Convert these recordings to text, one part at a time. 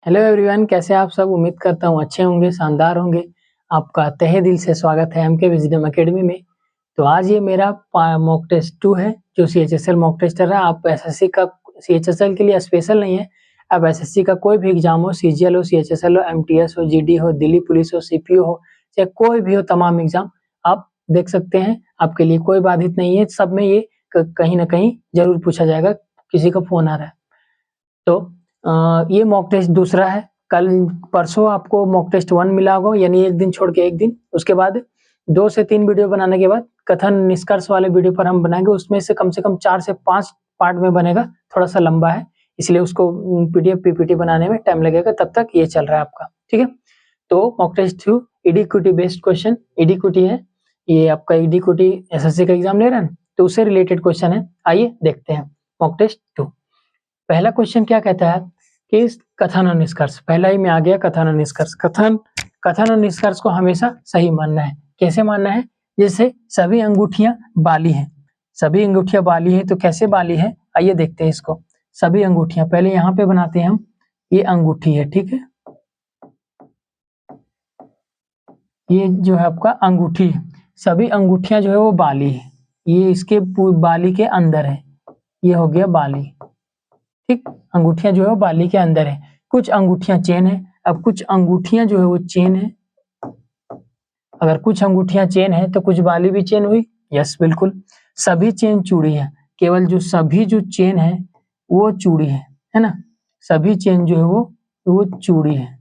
Hello everyone, कैसे आप सब। उम्मीद करता हूँ अच्छे होंगे, शानदार होंगे। आपका तहे दिल से स्वागत है एमके विजडम एकेडमी में। तो आज ये मेरा मॉक टेस्ट 2 है जो सीएचएसएल मॉक टेस्ट है। आप एसएससी का सीएचएसएल के लिए स्पेशल नहीं है। आप एसएससी का कोई भी एग्जाम हो, सीजीएल हो, सीएचएसएल हो, एमटीएस हो, जीडी हो, दिल्ली पुलिस हो, सीपीओ हो, चाहे कोई भी हो, तमाम एग्जाम आप देख सकते हैं। आपके लिए कोई बाधित नहीं है। सब में ये कहीं ना कहीं जरूर पूछा जाएगा, किसी का फोन आ रहा है। तो ये मॉक टेस्ट दूसरा है। कल परसों आपको मॉक टेस्ट 1 मिला होगा, यानी एक दिन छोड़ के एक दिन। उसके बाद 2 से 3 वीडियो बनाने के बाद कथन निष्कर्ष वाले वीडियो पर हम बनाएंगे। उसमें से कम 4 से 5 पार्ट में बनेगा। थोड़ा सा लंबा है, इसलिए उसको पीडीएफ पीपीटी बनाने में टाइम लगेगा। तब तक ये चल रहा है आपका, ठीक है। तो मॉक टेस्ट 2 इडिक्विटी बेस्ड क्वेश्चन, इडिक्विटी है ये आपका। इडिक्विटी एसएससी का एग्जाम ले रहा है तो उससे रिलेटेड क्वेश्चन है। आइए देखते हैं मॉक टेस्ट 2। पहला क्वेश्चन क्या कहता है कि कथन और निष्कर्ष। पहला ही में आ गया कथन और निष्कर्ष। कथन और निष्कर्ष को हमेशा सही मानना है। कैसे मानना है? जैसे सभी अंगूठियां बाली हैं। सभी अंगूठियां बाली है तो कैसे बाली है, आइए देखते हैं इसको। सभी अंगूठियां, पहले यहाँ पे बनाते हैं हम। ये अंगूठी है, ठीक है। ये जो है आपका अंगूठी है। सभी अंगूठियां जो है वो बाली है। ये इसके बाली के अंदर है। ये हो गया बाली, ठीक। अंगूठियां जो है वो बाली के अंदर है। कुछ अंगूठियां चेन है। अब कुछ अंगूठियां जो है वो चेन है। अगर कुछ अंगूठियां चेन है तो कुछ बाली भी चेन हुई। यस, बिल्कुल। सभी चेन चूड़ी है। केवल जो सभी जो चेन है वो चूड़ी है ना। सभी चेन जो है वो चूड़ी है।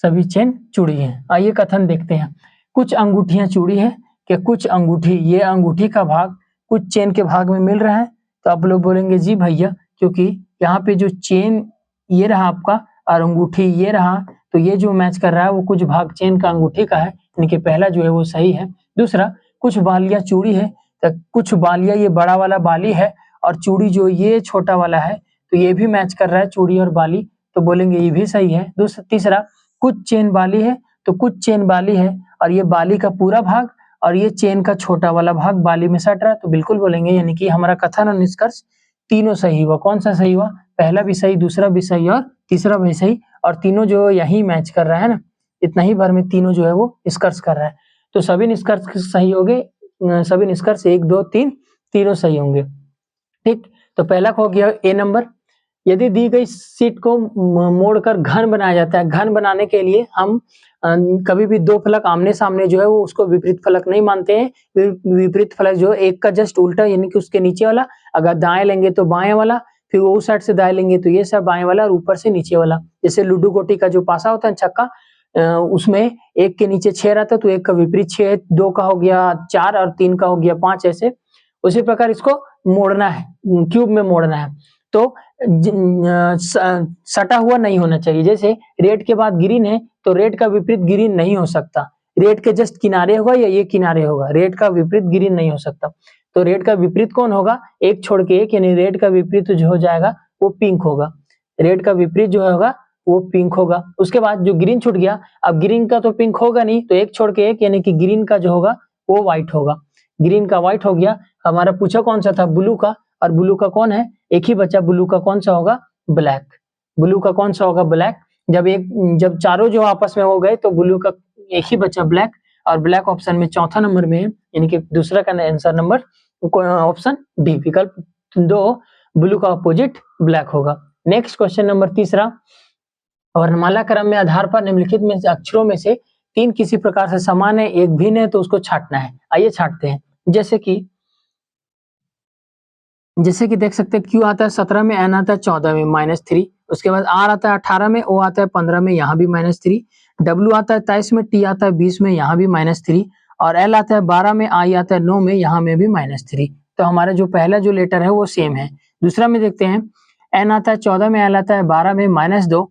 सभी चेन चूड़ी है। आइए कथन देखते हैं। कुछ अंगूठियां चूड़ी है कि कुछ अंगूठी, ये अंगूठी का भाग कुछ चेन के भाग में मिल रहा है। तो आप लोग बोलेंगे जी भैया, क्योंकि यहाँ पे जो चेन ये रहा आपका और अंगूठी ये रहा, तो ये जो मैच कर रहा है वो कुछ भाग चेन का अंगूठी का है, यानी कि पहला जो है वो सही है। दूसरा, कुछ बालियां चूड़ी है तो कुछ बालियां, ये बड़ा वाला बाली है और चूड़ी जो ये छोटा वाला है, तो ये भी मैच कर रहा है, चूड़ी और बाली, तो बोलेंगे ये भी सही है। तीसरा, कुछ चेन बाली है तो कुछ चेन बाली है और ये बाली का पूरा भाग और ये चेन का छोटा वाला भाग बाली में सट रहा है, तो बिल्कुल बोलेंगे, यानी कि हमारा कथन और निष्कर्ष तीनों सही हुआ। कौन सा सही हुआ? पहला भी सही, दूसरा भी सही और तीसरा भी सही। और तीनों जो यही मैच कर रहा है ना, इतना ही भर में तीनों जो है वो निष्कर्ष कर रहा है। तो सभी निष्कर्ष सही हो गए। सभी निष्कर्ष 1 2 3 तीनों सही होंगे, ठीक। तो पहला हो गया ए नंबर। यदि दी गई शीट को मोड़कर घन बनाया जाता है। घन बनाने के लिए हम कभी भी दो फलक आमने सामने जो है वो उसको विपरीत फलक नहीं मानते हैं। विपरीत फलक जो एक का जस्ट उल्टा, यानी कि उसके नीचे वाला। अगर दाएं लेंगे तो बाएं वाला, फिर वो उस साइड से दाएं लेंगे तो ये सब बाएं वाला और ऊपर से नीचे वाला। जैसे लूडो गोटी का जो पासा होता है छक्का, उसमें एक के नीचे 6 रहता है तो एक का विपरीत 6, 2 का हो गया 4 और 3 का हो गया 5। ऐसे उसी प्रकार इसको मोड़ना है, क्यूब में मोड़ना है। तो सटा हुआ नहीं होना चाहिए। जैसे रेड के बाद ग्रीन है तो रेड का विपरीत ग्रीन नहीं हो सकता। रेड के जस्ट किनारे होगा या ये किनारे होगा। रेड का विपरीत ग्रीन नहीं हो सकता। तो रेड का विपरीत कौन होगा? एक छोड़ के एक, यानी रेड का विपरीत जो हो जाएगा वो पिंक होगा। रेड का विपरीत जो होगा वो पिंक होगा। उसके बाद जो ग्रीन छूट गया, अब ग्रीन का तो पिंक होगा नहीं, तो एक छोड़ के एक, यानी कि ग्रीन का जो होगा वो व्हाइट होगा। ग्रीन का व्हाइट हो गया। हमारा पूछा कौन सा था? ब्लू का। और ब्लू का कौन है? एक ही बचा। ब्लू का कौन सा होगा? ब्लैक। ब्लू का कौन सा होगा? ब्लैक। जब चारों जो आपस में हो गए तो ब्लू का एक ही बचा, ब्लैक। और ब्लैक ऑप्शन में चौथा नंबर में है, यानी कि दूसरा का आंसर नंबर ऑप्शन डी, विकल्प 2, ब्लू का अपोजिट ब्लैक होगा। नेक्स्ट क्वेश्चन नंबर तीसरा। वर्णमाला क्रम में आधार पर निम्नलिखित में से अक्षरों में से 3 किसी प्रकार से समान है, एक भिन्न है, तो उसको छांटना है। आइए छांटते हैं। जैसे कि देख सकते हैं, क्यू आता है 17 में, एन आता है 14 में -3। उसके बाद आर आता है 18 में, ओ आता है 15 में, यहाँ भी -3। डब्ल्यू आता है 23 में, टी आता है 20 में, यहाँ भी -3। और एल आता है 12 में, आई आता है 9 में, यहाँ में भी -3। तो हमारा जो पहला जो लेटर है वो सेम है। दूसरा में देखते हैं, एन आता है 14 में, एल आता है 12 में, -2।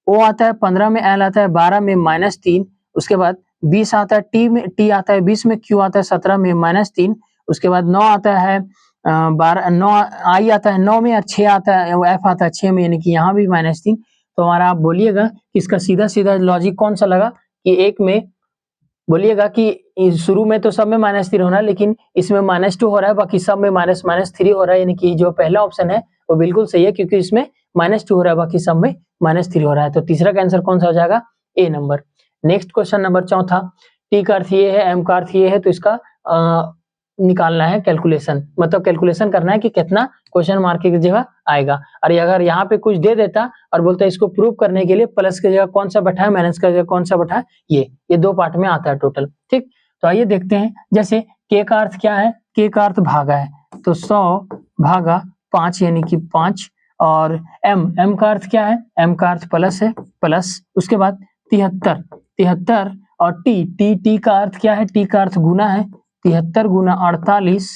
ओ आता है 15 में, एल आता है 12 में, -3। उसके बाद 20 आता है टी आता है 20 में, क्यू आता है 17 में, -3। उसके बाद 9 आता है 9 आई आता है 9 में, और 6 आता है, एफ आता है 6 में, यानी कि यहाँ भी -3। तो हमारा आप बोलिएगा कि इसका सीधा सीधा लॉजिक कौन सा लगा कि एक में बोलिएगा कि शुरू में तो सब में -3 होना है, लेकिन इसमें -2 हो रहा है, बाकी सब में -3 हो रहा है, यानी कि जो पहला ऑप्शन है वो बिल्कुल सही है, क्योंकि इसमें -2 हो रहा है, बाकी सब में -3 हो रहा है, तो तीसरा का आंसर कौन सा हो जाएगा, ए नंबर। नेक्स्ट क्वेश्चन नंबर चौथा, टी का अर्थ ये है, एम का अर्थ ये है, तो इसका निकालना है कैलकुलेशन, मतलब कैलकुलेशन करना है कि कितना क्वेश्चन मार्क की जगह आएगा। और अगर यहाँ पे कुछ दे देता और बोलता है इसको प्रूव करने के लिए प्लस की जगह कौन सा बैठा है, माइनस की जगह कौन सा बैठा है, ये 2 पार्ट में आता है टोटल। ठीक, तो आइए देखते हैं। जैसे के का अर्थ क्या है, के का अर्थ भागा है, तो 100 भागा 5 यानी कि 5। और एम का अर्थ क्या है, एम का अर्थ प्लस है, प्लस। उसके बाद 73 और टी का अर्थ क्या है, टी का अर्थ गुना है, 73 गुना 48,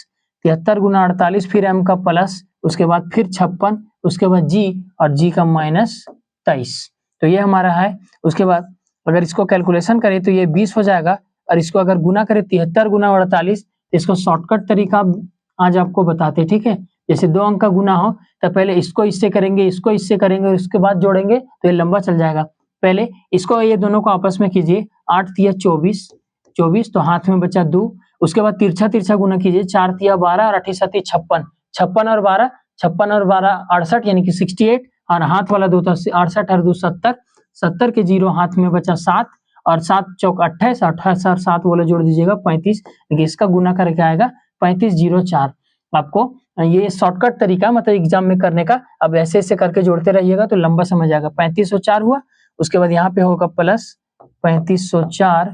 73 गुना 48, फिर एम का प्लस, उसके बाद फिर 56, उसके बाद जी, और जी का -23। तो ये हमारा है। उसके बाद अगर इसको कैलकुलेशन करें तो ये 20 हो जाएगा, और इसको अगर गुना करें 73 गुना 48, तो इसको शॉर्टकट तरीका आज आपको बताते, ठीक है। जैसे 2 अंक का गुना हो तो पहले इसको इससे करेंगे, इसको इससे करेंगे, और उसके बाद जोड़ेंगे तो ये लंबा चल जाएगा। पहले इसको ये दोनों को आपस में कीजिए, 8 तिया 24, 24 तो हाथ में बचा 2। उसके बाद तिरछा गुना कीजिए, 4 तिया 12 और 8 7 56, 56 और 12, 56 और 12 68 यानी कि 68, और हाथ वाला 2 था 68 और 2 70, 70 के 0 हाथ में बचा 7, और 7 चौक 28, 28 और 7 वाला जोड़ दीजिएगा 35, इसका गुना करके आएगा 3504। आपको ये शॉर्टकट तरीका मतलब एग्जाम में करने का, अब ऐसे ऐसे करके जोड़ते रहिएगा तो लंबा समझ आएगा। 3504 हुआ, उसके बाद यहाँ पे होगा प्लस 3504,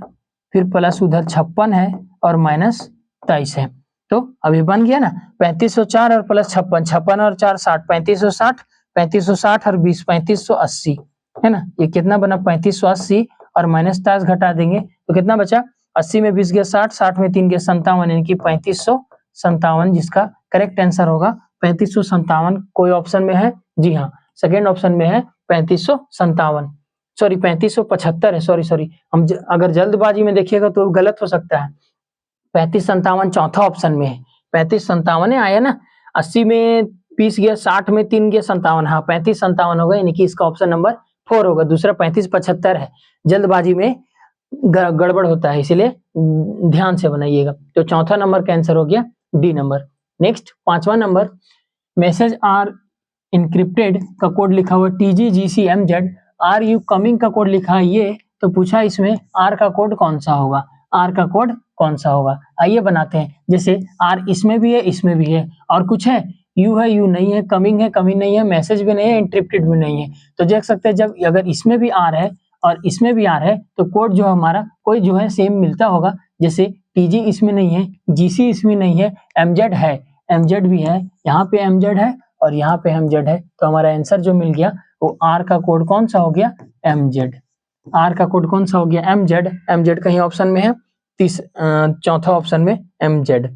फिर प्लस उधर 56 है और -23 है, तो अभी बन गया ना 3504 और प्लस 56, 56 और 4 60, 3560, 3560 और 20 3580 है ना। ये कितना बना 3580, और -23 घटा देंगे तो कितना बचा, 80 में 20 गया 60, 60 में 3 गया 57, यानी कि 3557, जिसका करेक्ट आंसर होगा 3557। कोई ऑप्शन में है, जी हाँ सेकेंड ऑप्शन में है 3557, सॉरी 3575 है, सॉरी हम अगर जल्दबाजी में देखिएगा तो गलत हो सकता है। 3557 चौथा ऑप्शन में है, 3557 आया ना, 80 में 20 गया 60 में 3 गया 57, हाँ 3557 होगा, यानी कि इसका ऑप्शन नंबर 4 होगा। दूसरा 3575 है, जल्दबाजी में गड़बड़ होता है, इसीलिए ध्यान से बनाइएगा। तो चौथा नंबर का आंसर हो गया डी नंबर। नेक्स्ट 5वां नंबर, मैसेज आर इनक्रिप्टेड का कोड लिखा हुआ TGGCMZ, आर यू कमिंग का कोड लिखा है ये, तो पूछा इसमें आर का कोड कौन सा होगा, आर का कोड कौन सा होगा। आइए बनाते हैं। जैसे आर इसमें भी है, इसमें भी है, और कुछ है, यू है, यू नहीं है, कमिंग नहीं है, मैसेज भी नहीं है, इंक्रिप्टेड भी नहीं है। तो देख सकते हैं जब अगर इसमें भी आर है और इसमें भी आर है तो कोड जो हमारा कोई जो है सेम मिलता होगा। जैसे टीजी इसमें नहीं है, जीसी इसमें नहीं है, एमजेड है, एमजेड भी है, यहाँ पे एमजेड है और यहाँ पे एमजेड है, तो हमारा आंसर जो मिल गया वो आर का कोड कौन सा हो गया, एमजेड। आर का कोड कौन सा हो गया, एमजेड। एमजेड कहीं ऑप्शन में है, चौथा ऑप्शन में एमजेड।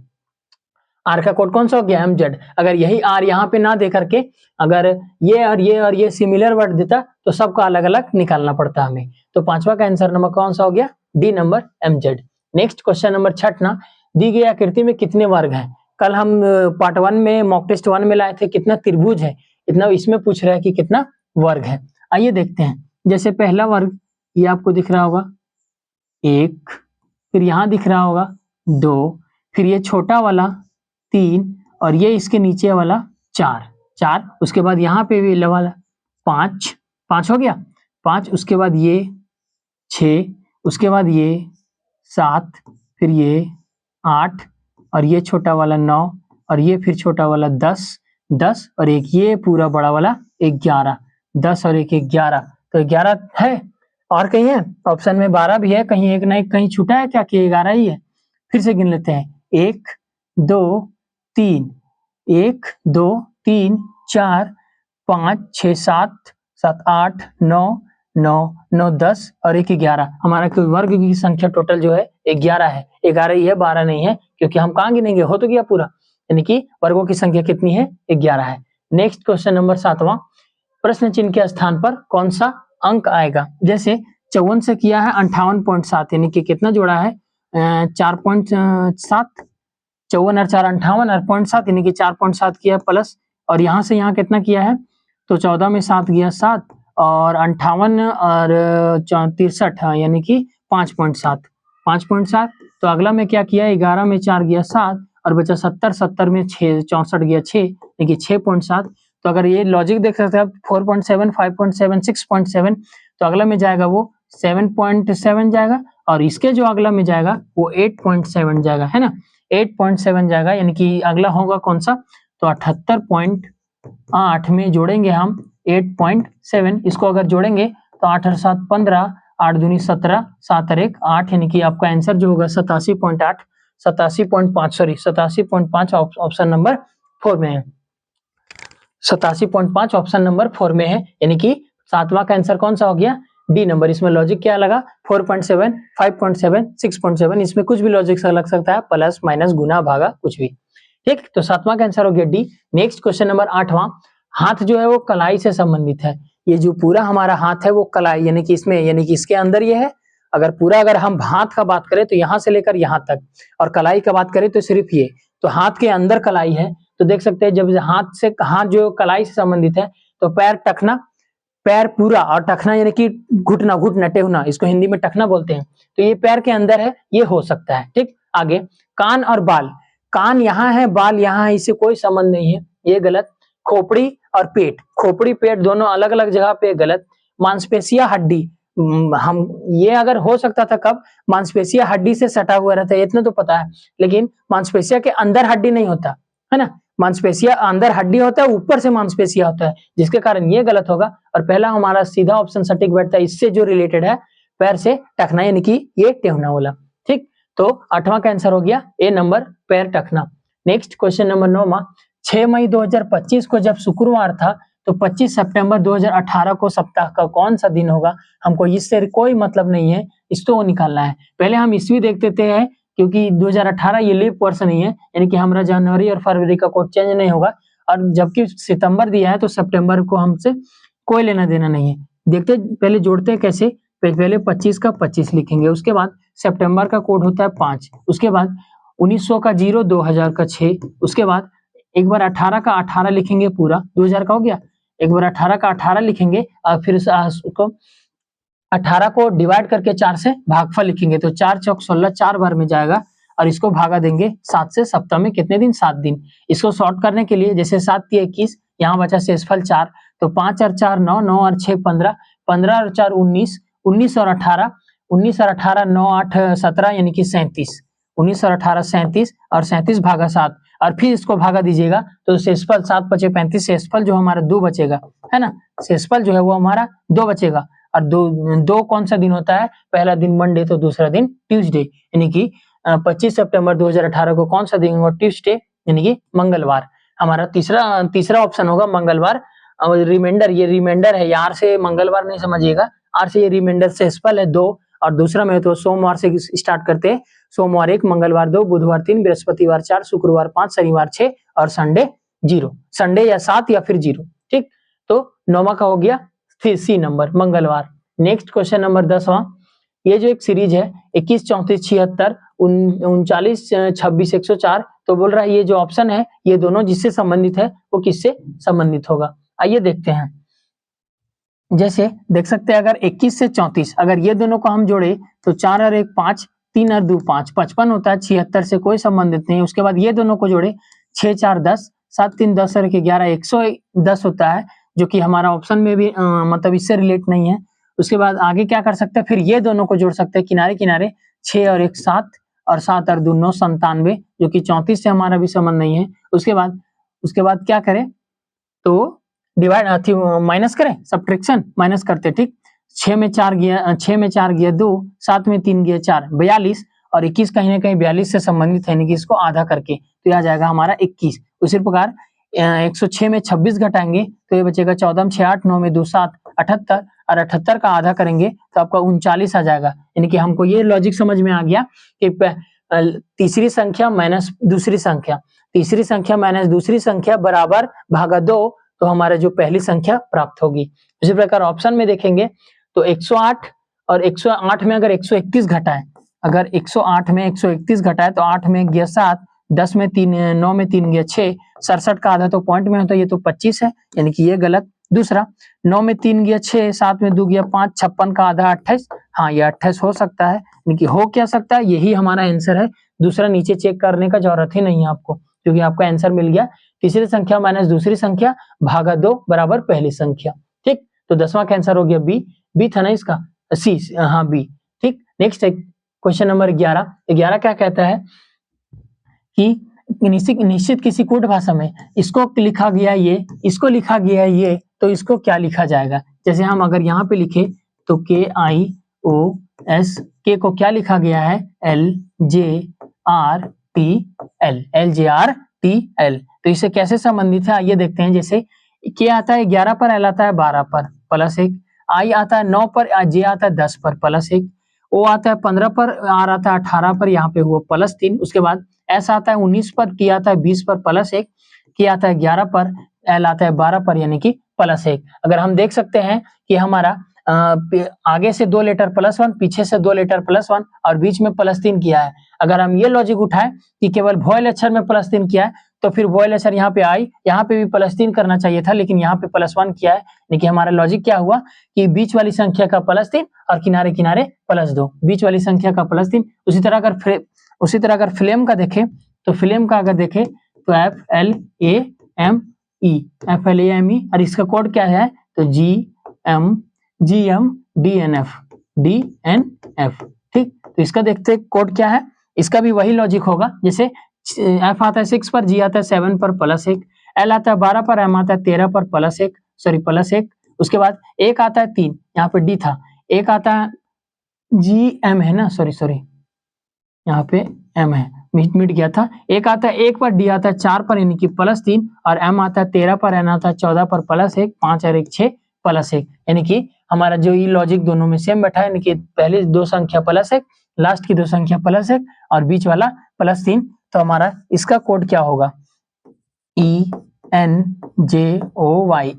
आर का कोड कौन सा हो गया, एमजेड। अगर यही आर यहाँ पे ना दे करके अगर ये और ये सिमिलर वर्ड देता तो सबका अलग अलग निकालना पड़ता हमें। तो 5वां का आंसर नंबर कौन सा हो गया, D number, Mz. Next question number 6, दी गई आकृति में कितने वर्ग हैं। कल हम पार्ट 1 में मॉक टेस्ट 1 में लाए थे कितना त्रिभुज है, इतना इसमें पूछ रहा है कि कितना वर्ग है। आइए देखते हैं। जैसे पहला वर्ग ये आपको दिख रहा होगा 1, फिर यहाँ दिख रहा होगा 2, फिर ये छोटा वाला 3, और ये इसके नीचे वाला 4, उसके बाद यहाँ पे भी वाला 5 हो गया 5, उसके बाद ये 6, उसके बाद ये 7, फिर ये 8, और ये छोटा वाला 9, और ये फिर छोटा वाला 10, और एक ये पूरा बड़ा वाला 11, 10 और 11, तो 11 है। और कहीं है ऑप्शन में 12 भी है, कहीं एक ना एक कहीं छूटा है क्या कि 11 ही है। फिर से गिन लेते हैं, 1 2 3, 1 2 3 4 5 6 7 7 8 9 9 9 10 और 1 11। हमारा वर्ग की संख्या टोटल जो है 11 है, 11 ही है, 12 नहीं है, क्योंकि हम कहाँ गिनेंगे, हो तो गया पूरा, यानी कि वर्गों की संख्या कितनी है, 11 है। नेक्स्ट क्वेश्चन नंबर 7वां, प्रश्न चिन्ह के स्थान पर कौन सा अंक आएगा। जैसे 54 से किया है 58.7, यानी कि कितना जोड़ा है 4.7, 54 और 4 58 और 0.7, यानी कि 4.7 किया प्लस, और यहाँ से यहाँ कितना किया है तो 14 में 7 गया 7, और 58 और 63 यानी कि 5.7। तो अगला में क्या किया, 11 में 4 गया 7, और बचा 70 में 6 64 गया 6, यानी कि 6.7। तो अगर ये लॉजिक देख सकते हैं आप 4.7, 5.7, 6.7, तो अगला में जाएगा वो 7.7 जाएगा और इसके जो अगला में जाएगा वो 8.7 जाएगा, है ना, 8.7 जाएगा, यानी कि अगला होगा कौन सा, तो 78.8 में जोड़ेंगे हम 8.7, इसको अगर जोड़ेंगे तो 8 और 7 15, 8 दूनी 17, 7 और 1 8, यानी कि आपका आंसर जो होगा 87.8, 87.5 ऑप्शन नंबर 4 में है, 87.5 ऑप्शन नंबर 4 में है, यानी कि सातवां का आंसर कौन सा हो गया, डी नंबर। इसमें लॉजिक क्या लगा, 4.7, 5.7, 6.7, इसमें कुछ भी लॉजिक लग सकता है, प्लस माइनस गुना भागा कुछ भी, ठीक। तो सातवां का आंसर हो गया डी। नेक्स्ट क्वेश्चन नंबर 8वां, हाथ जो है वो कलाई से संबंधित है। ये जो पूरा हमारा हाथ है वो कलाई, यानी कि इसमें, यानी कि इसके अंदर ये है। अगर पूरा अगर हम हाथ का बात करें तो यहां से लेकर यहां तक, और कलाई का बात करें तो सिर्फ ये, तो हाथ के अंदर कलाई है। तो देख सकते हैं जब हाथ जो कलाई से संबंधित है तो पैर टखना, पैर पूरा, और टखना यानी कि घुटना, घुटना टेहना, इसको हिंदी में टखना बोलते हैं। तो ये पैर के अंदर है, ये हो सकता है, ठीक। आगे कान और बाल, कान यहाँ है, बाल यहाँ है, इससे कोई संबंध नहीं है, ये गलत। खोपड़ी और पेट, खोपड़ी पेट दोनों अलग अलग जगह पे, गलत। मांसपेशिया हड्डी, हम ये अगर हो सकता था कब, मांसपेशिया हड्डी से सटा हुआ रहता है, इतना तो पता है, लेकिन मांसपेशिया के अंदर हड्डी नहीं होता है ना, मांसपेशिया अंदर हड्डी होता है, ऊपर से मांसपेशिया होता है, जिसके कारण ये गलत होगा। और पहला हमारा सीधा ऑप्शन सटीक बैठता है, इससे जो रिलेटेड है पैर से टखना, यानी कि ये टेहना वाला, ठीक। तो 8वां का आंसर हो गया ए नंबर, पैर टखना। नेक्स्ट क्वेश्चन नंबर 9वां, 6 मई 2025 को जब शुक्रवार था तो 25 सितंबर 2018 को सप्ताह का कौन सा दिन होगा। हमको इससे कोई मतलब नहीं है, इसको निकालना है। पहले हम ईस्वी देख देते हैं, क्योंकि 2018 ये लीप वर्ष नहीं है, यानी कि हमारा जनवरी और फरवरी का कोड चेंज नहीं होगा, और जबकि सितंबर दिया है तो सितंबर को हमसे कोई लेना देना नहीं है। देखते पहले जोड़ते हैं कैसे, पहले 25 का 25 लिखेंगे, उसके बाद सितंबर का कोड होता है 5, उसके बाद 1900 का 0, 2000 का 6, उसके बाद एक बार 18 का 18 लिखेंगे पूरा, 2000 का हो गया, एक बार 18 का 18 लिखेंगे और फिर उसको 18 को डिवाइड करके 4 से भागफल लिखेंगे, तो 4 चौक 16 4 बार में जाएगा, और इसको भागा देंगे 7 से। सप्ताह में कितने दिन, 7 दिन। इसको शॉर्ट करने के लिए जैसे 7 3 21, यहाँ बचा शेषफल 4, तो 5 और 4 9, 9 और 6 15, 15 और 4 19, 19 और 18, 19 और 18 9 8 17, यानी कि 37, 19 और 18 37, और 37 भागा 7, और फिर इसको भागा दीजिएगा तो शेषफल 7 5 35, शेषफल जो हमारा 2 बचेगा, है ना, शेषफल जो है वो हमारा 2 बचेगा। और दो कौन सा दिन होता है, पहला दिन मंडे तो दूसरा दिन ट्यूसडे, यानी कि 25 सितंबर 2018 को कौन सा दिन होगा, ट्यूसडे, यानी कि मंगलवार। हमारा तीसरा ऑप्शन होगा मंगलवार। रिमाइंडर, ये रिमाइंडर है, यार से मंगलवार नहीं समझिएगा, आर से ये रिमाइंडर शेषफल है 2, और दूसरा में तो सोमवार से स्टार्ट करते हैं, सोमवार 1, मंगलवार 2, बुधवार 3, बृहस्पतिवार 4, शुक्रवार 5, शनिवार 6 और संडे 0, संडे या 7 या फिर 0, ठीक। तो 9वां का हो गया फिर सी नंबर, मंगलवार। नेक्स्ट क्वेश्चन नंबर 10वां, ये जो एक सीरीज है 21 34 76 39 26 104, तो बोल रहा है ये जो ऑप्शन है ये दोनों जिससे संबंधित है वो किससे संबंधित होगा। आइए देखते हैं, जैसे देख सकते हैं अगर 21 से 34, अगर ये दोनों को हम जोड़े तो 4 और 1 5, 3 और 2 5, 55 होता है, 76 से कोई संबंधित नहीं। उसके बाद ये दोनों को जोड़े 6 4 10, 7 3 10 और 1 11, 110 होता है, जो कि हमारा ऑप्शन में भी मतलब इससे रिलेट नहीं है। उसके बाद आगे क्या कर सकते हैं, फिर ये दोनों को जोड़ सकते हैं किनारे किनारे, 6 और 1 7, और 7 और 2 9, 97, जो कि 34 से हमारा भी संबंध नहीं है। उसके बाद क्या करें, तो डिवाइड माइनस करें, सब्ट्रैक्शन माइनस करते, ठीक। 6 में 4 गया 2, 7 में 3 गया 4, 42, और 21 कहीं ना कहीं 42 से संबंधित है, यानी कि इसको आधा करके तो यह आ जाएगा हमारा 21। उसी प्रकार 106 में 26 घटाएंगे तो ये बचेगा 14 में 6 8, 9 में 2 7, 78, और 78 का आधा करेंगे तो आपका 39 आ जाएगा। यानी कि हमको ये लॉजिक समझ में आ गया कि तीसरी संख्या माइनस दूसरी संख्या, तीसरी संख्या माइनस दूसरी संख्या बराबर भागा 2, तो हमारा जो पहली संख्या प्राप्त होगी। इसी प्रकार ऑप्शन में देखेंगे तो 108 और 108 में अगर 131 घटाए, अगर 108 में 131 घटाए तो 8 में गया 7, 10 में 3, 9 में 3 गया 6, 67 का आधा तो पॉइंट में होता है, ये तो 25 है, यानी कि ये गलत। दूसरा 9 में 3 गया 6, 7 में 2 गया 5, 56 का आधा 28, हाँ ये 28 हो सकता है, यानी कि हो क्या सकता है, यही हमारा आंसर है। दूसरा नीचे चेक करने का जरूरत ही नहीं है आपको, क्योंकि आपका आंसर मिल गया तीसरी संख्या माइनस दूसरी संख्या भागा 2 बराबर पहली संख्या। ठीक, तो 10वां का आंसर हो गया बी। बी था ना इसका, सी, हाँ बी। ठीक, नेक्स्ट है क्वेश्चन नंबर 11। 11 क्या कहता है कि निश्चित किसी कूट भाषा में इसको लिखा गया ये, इसको लिखा गया ये, तो इसको क्या लिखा जाएगा। जैसे हम अगर यहाँ पे लिखे तो KIOS, के को क्या लिखा गया है LJRTL, LJRTL। तो इसे कैसे संबंधित है आइए देखते हैं। जैसे के आता है 11 पर, एल आता है 12 पर प्लस 1, आई आता है 9 पर, जे आता है 10 पर प्लस 1, ओ आता है 15 पर, आर आता है 18 पर, यहाँ पे हुआ प्लस 3। उसके बाद एस आता है 19 पर, टी आता है 20 पर प्लस 1, के आता है 11 पर, एल आता है 12 पर यानी कि प्लस 1। अगर हम देख सकते हैं कि हमारा आगे से 2 लेटर प्लस 1, पीछे से 2 लेटर प्लस 1 और बीच में प्लस 3 किया है। अगर हम ये लॉजिक उठाएं कि केवल वॉयल अक्षर में प्लस 3 किया है, तो फिर वॉयल अक्षर यहाँ पे आई, यहाँ पे भी प्लस 3 करना चाहिए था, लेकिन यहाँ पे प्लस 1 किया है। लेकिन हमारा लॉजिक क्या हुआ कि बीच वाली संख्या का प्लस 3 और किनारे किनारे प्लस 2, बीच वाली संख्या का प्लस 3। उसी तरह अगर फ्लेम का देखें तो फ्लेम का अगर देखें तो FLAME, और इसका कोड क्या है तो GMDNF। ठीक, तो इसका देखते हैं कोड क्या है। इसका भी वही लॉजिक होगा, जैसे F आता है 6 पर, G आता है 7 पर प्लस 1, L आता है 12 पर, M आता है 13 पर प्लस 1। उसके बाद एक आता है 3, यहाँ पे D था, एक आता है GM है ना, सॉरी यहाँ पे M है, मिट गया था। एक आता है 1 पर, D आता है 4 पर यानी कि प्लस 3, और M आता है 13 पर, N आता है 14 पर प्लस 1, 5 और 1 6 प्लस 1। यानी कि हमारा जो ये लॉजिक दोनों में सेम बैठा है, यानी कि पहले 2 संख्या प्लस 1, लास्ट की 2 संख्या प्लस 1 और बीच वाला प्लस 3। तो हमारा इसका कोड क्या होगा ENJOY,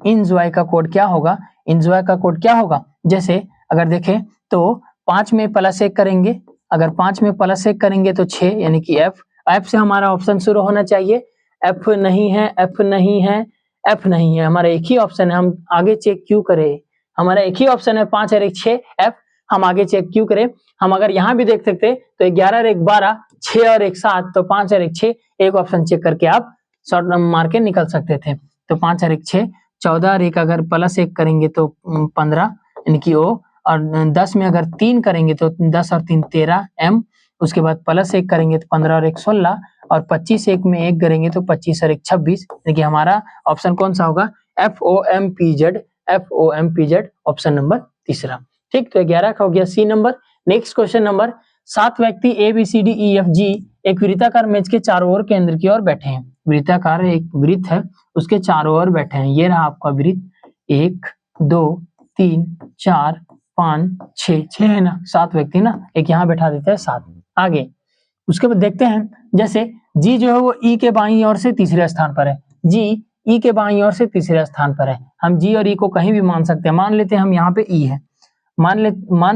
इंजॉय का कोड क्या होगा, इंजॉय का कोड क्या होगा। जैसे अगर देखें तो 5 में प्लस 1 करेंगे, अगर 5 में प्लस 1 करेंगे तो 6 यानी कि F से हमारा ऑप्शन शुरू होना चाहिए। F नहीं है, हमारा एक ही ऑप्शन है, हम आगे चेक क्यों करें, हमारा एक ही ऑप्शन है 5 और 1 6 F, हम आगे चेक क्यों करें। हम अगर यहाँ भी देख सकते तो 11 और 1 12, 6 और 1 7, तो 5 और 1 6, एक ऑप्शन चेक करके आप शॉर्ट मार के निकल सकते थे। तो 5 और 1 6, 14 और 1 अगर प्लस 1 करेंगे तो 15 यानी कि O, और 10 में अगर 3 करेंगे तो 10 और 3 13 M, उसके बाद प्लस 1 करेंगे तो 15 और 1 16, और 25 1 में 1 करेंगे तो 25 और 1 26। यानी कि हमारा ऑप्शन कौन सा होगा FOMPZ, ऑप्शन नंबर तीसरा। ठीक, तो 11 का हो गया C number. Next question number 7 व्यक्ति ABCDEFG एक वृत्ताकार मेज के चारों ओर केंद्र की ओर बैठे हैं। वृत्ताकार एक वृत्त है, उसके चारों ओर बैठे हैं। ये रहा आपका वृत्त, 1 2 3 4 5 6 है ना, 7 व्यक्ति ना, एक यहाँ बैठा देते हैं 7। आगे उसके बाद देखते हैं, जैसे जी जो है वो ई के बाईं ओर से तीसरे स्थान पर है, जी ई के बाईं ओर से तीसरे स्थान पर है। हम जी और ई को कहीं भी मान सकते हैं, मान लेते हैं हम यहाँ पे ई है, मान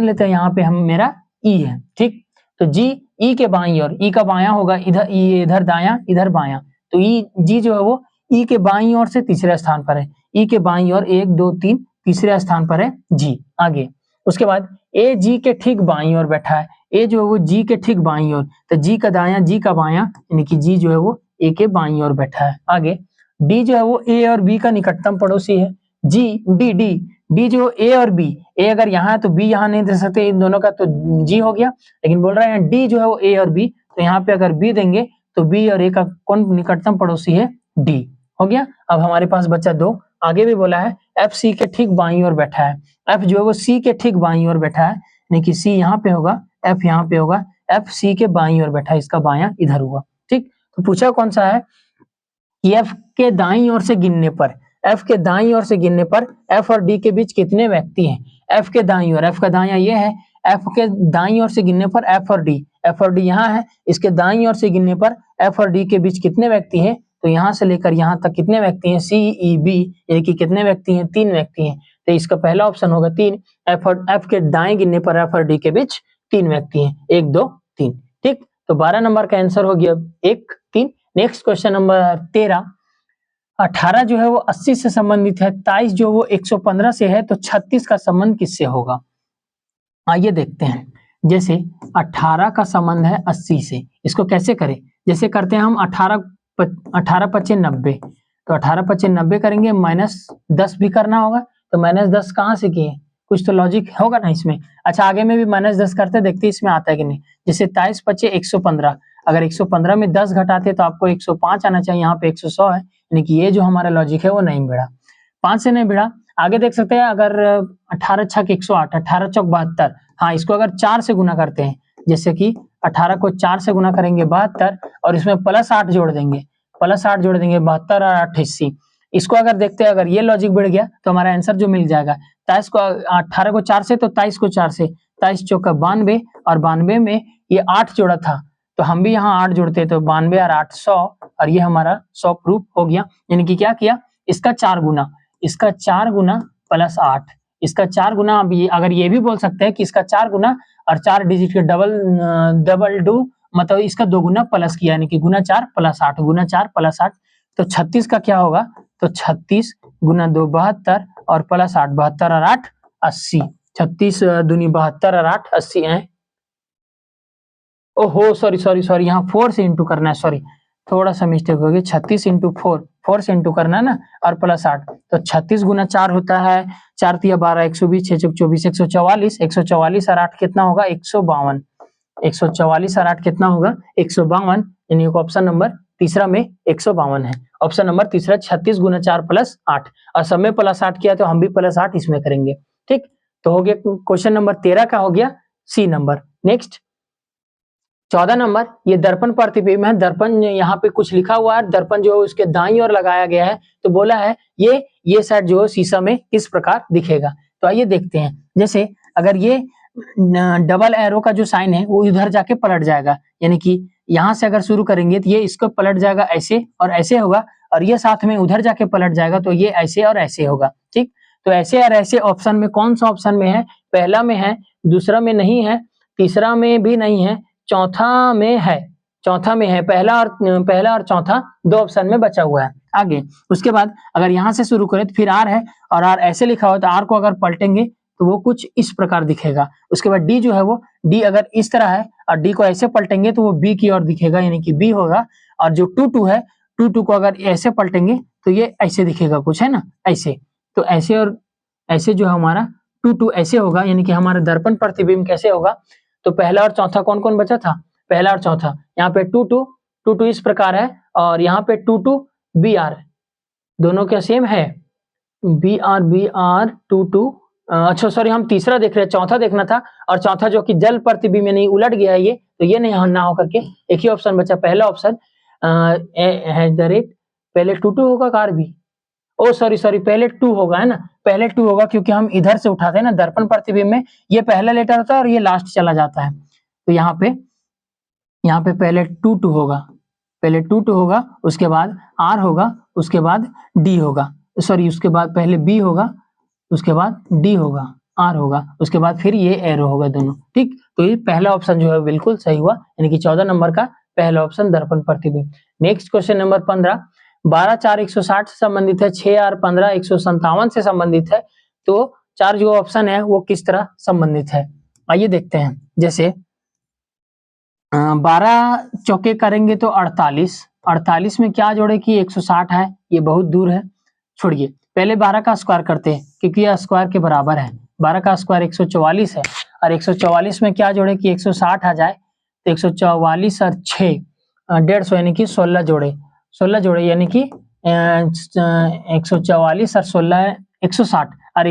लेते हैं यहाँ पे हम मेरा ई है। ठीक, तो जी ई के बाईं ओर, ई का बायां होगा, इधर दायां इधर बायां, तो ई जी जो है वो ई के बाईं ओर से तीसरे स्थान पर है। ई के बाईं ओर 1 2 3 तीसरे स्थान पर है जी। आगे उसके बाद ए जी के ठीक बाईं ओर बैठा है, ए जो है वो जी के ठीक बाईं ओर, तो जी का दायां जी का बायां यानी कि जी जो है वो ए के बाईं ओर बैठा है। आगे डी जो है वो ए और बी का निकटतम पड़ोसी है, जी डी जो ए और बी, ए अगर यहाँ है तो बी यहाँ नहीं दे सकते, इन दोनों का तो जी हो गया, लेकिन बोल रहा है डी जो है वो ए और बी, तो यहाँ पे अगर बी देंगे तो बी और ए का कौन निकटतम पड़ोसी है, डी हो गया। अब हमारे पास बचा 2, आगे भी बोला है एफ सी के ठीक बाईं ओर बैठा है, एफ जो है वो सी के ठीक बाईं ओर बैठा है, यानी कि सी यहाँ पे होगा, एफ यहाँ पे होगा, एफ सी के बाईं ओर बैठा है, इसका बायां इधर हुआ। ठीक, तो पूछा कौन सा है, एफ के दाईं ओर से गिनने पर, एफ के दाईं ओर से गिनने पर एफ और डी के बीच कितने व्यक्ति हैं। एफ के दाईं ओर, एफ का दायां ये है, एफ के दाईं ओर से गिनने पर एफ और डी यहाँ है, इसके दाईं ओर से गिनने पर एफ और डी के बीच कितने व्यक्ति हैं, तो यहाँ से लेकर यहाँ तक कितने व्यक्ति हैं, सी ई बी, यानी कि कितने व्यक्ति हैं, 3 व्यक्ति हैं, तो इसका पहला ऑप्शन होगा 3। एफ के दाएं गिनने पर एफ और डी के बीच 3 व्यक्ति हैं, 1 2 3। ठीक, तो 12 नंबर का आंसर हो गया 1 3। नेक्स्ट क्वेश्चन नंबर 13, 18 जो है वो 80 से संबंधित है, 23 जो वो 115 से है, तो 36 का संबंध किससे होगा। आइए देखते हैं, जैसे 18 का संबंध है 80 से, इसको कैसे करें, जैसे करते हैं हम 18 18 पच्चे 90, तो 18 पच्चे 90 करेंगे, -10 भी करना होगा, तो -10 कहाँ से किए, कुछ तो लॉजिक होगा ना इसमें। अच्छा आगे में भी -10 करते, देखते इसमें आता है कि नहीं। जैसे 23 पच्चे 115, अगर 115 में 10 घटाते तो आपको 105 आना चाहिए, यहाँ पे 100 है, यानी कि ये जो हमारा लॉजिक है वो नहीं भिड़ा, 5 से नहीं भिड़ा। आगे देख सकते हैं, अगर 18 छक 108, 18 चौक 72, हाँ इसको अगर 4 से गुना करते हैं, जैसे कि 18 को 4 से गुना करेंगे 72, और इसमें +8 जोड़ देंगे, +8 जोड़ देंगे 72 और 8 80। इसको अगर देखते हैं, अगर ये लॉजिक बढ़ गया तो हमारा आंसर जो मिल जाएगा, 23 को 18 को 4 से, तो 23 को 4 से, 23 चौका 92, और 92 में ये 8 जोड़ा था, तो हम भी यहाँ 8 जोड़ते, तो 92 और 8 100, और ये हमारा 100 प्रूफ हो गया। यानी कि क्या किया, इसका 4 गुना, इसका 4 गुना +8, इसका 4 गुना। अब ये अगर ये भी बोल सकते हैं कि इसका 4 गुना और 4 डिजिट के डबल डू, मतलब इसका 2 गुना प्लस किया, यानी कि गुना 4 +8, गुना 4 +8, तो 36 का क्या होगा, तो 36 गुना 2 72, और +8 72 और 8 80, 36 दूनी 72 और 8 80 है। ओहो सॉरी, यहाँ 4 से इंटू करना है, सॉरी थोड़ा सा मिस्टेक हो गई, 36 इंटू 4 से इंटू करना है ना, और +8, तो 36 गुना 4 होता है 4 तिया 12, 120, 6 चौक 24, 144, 144 और 8 कितना होगा 152, 144 और 8 कितना होगा 152, यानी ऑप्शन नंबर तीसरा में 152 है। ऑप्शन नंबर तीसरा 36 गुना 4 +8, और सब में +8 किया तो हम भी +8 इसमें करेंगे। ठीक, तो हो गया क्वेश्चन नंबर 13 का हो गया सी नंबर। नेक्स्ट 14 नंबर, ये दर्पण प्रतिबिंब है, दर्पण यहाँ पे कुछ लिखा हुआ है, दर्पण जो है उसके दाईं ओर लगाया गया है, तो बोला है ये साइड जो है शीशा में किस प्रकार दिखेगा। तो आइए देखते हैं, जैसे अगर ये डबल एरो का जो साइन है वो इधर जाके पलट जाएगा, यानी कि यहाँ से अगर शुरू करेंगे तो ये इसको पलट जाएगा ऐसे और ऐसे होगा, और ये साथ में उधर जाके पलट जाएगा, तो ये ऐसे और ऐसे होगा। ठीक, तो ऐसे और ऐसे ऑप्शन में कौन सा ऑप्शन में है, पहला में है, दूसरा में नहीं है, तीसरा में भी नहीं है, चौथा में है, चौथा में है, पहला और चौथा 2 ऑप्शन में बचा हुआ है। आगे उसके बाद अगर यहाँ से शुरू करें तो फिर आर है, और आर ऐसे लिखा हुआ, तो आर को अगर पलटेंगे तो वो कुछ इस प्रकार दिखेगा। उसके बाद डी जो है वो, डी अगर इस तरह है और डी को ऐसे पलटेंगे तो वो बी की ओर दिखेगा, यानी कि बी होगा। और जो 2 है, 2 को अगर ऐसे पलटेंगे तो ये ऐसे दिखेगा कुछ, है ना, ऐसे। तो ऐसे और ऐसे जो हमारा 2 ऐसे होगा, यानी कि हमारा दर्पण प्रतिबिंब कैसे होगा। तो पहला और चौथा कौन कौन बचा था, पहला और चौथा, यहाँ पे 2 इस प्रकार है, और यहाँ पे 2 बी आर, दोनों क्या सेम है, बी आर 2, अच्छा सॉरी हम तीसरा देख रहे हैं, चौथा देखना था, और चौथा जो कि जल प्रतिबिंब में नहीं उलट गया है ये, तो ये नहीं ना हो करके एक ही ऑप्शन बचा, पहला ऑप्शन पहले 2 होगा कार भी, ओ सॉरी पहले 2 होगा, है ना, पहले 2 होगा, क्योंकि हम इधर से उठाते हैं ना, दर्पण प्रतिबिंब में ये पहला लेटर होता है और ये लास्ट चला जाता है, तो यहाँ पे पहले 2 होगा, पहले 2 होगा, उसके बाद आर होगा, उसके बाद डी होगा, सॉरी उसके बाद पहले बी होगा, उसके बाद डी होगा, आर होगा, उसके बाद फिर ये एरो होगा दोनों। ठीक, तो ये पहला ऑप्शन जो है बिल्कुल सही हुआ, यानी कि 14 नंबर का पहला ऑप्शन दर्पण प्रतिबिंब। नेक्स्ट क्वेश्चन नंबर 15, 12 4 160 से संबंधित है, 6 और 15 157 से संबंधित है, तो 4 जो ऑप्शन है वो किस तरह संबंधित है, आइए देखते हैं। जैसे 12 चौके करेंगे तो 48, 48 में क्या जोड़े कि 160 है, ये बहुत दूर है, छोड़िए, पहले 12 का स्क्वायर करते हैं, क्योंकि यह स्क्वायर के बराबर है, 12 का स्क्वायर 144 है, और 144 में क्या जोड़े कि 160 आ जाए, तो 144 और 6 150, यानी कि 16 जोड़े, यानी कि 144 और 16 160, और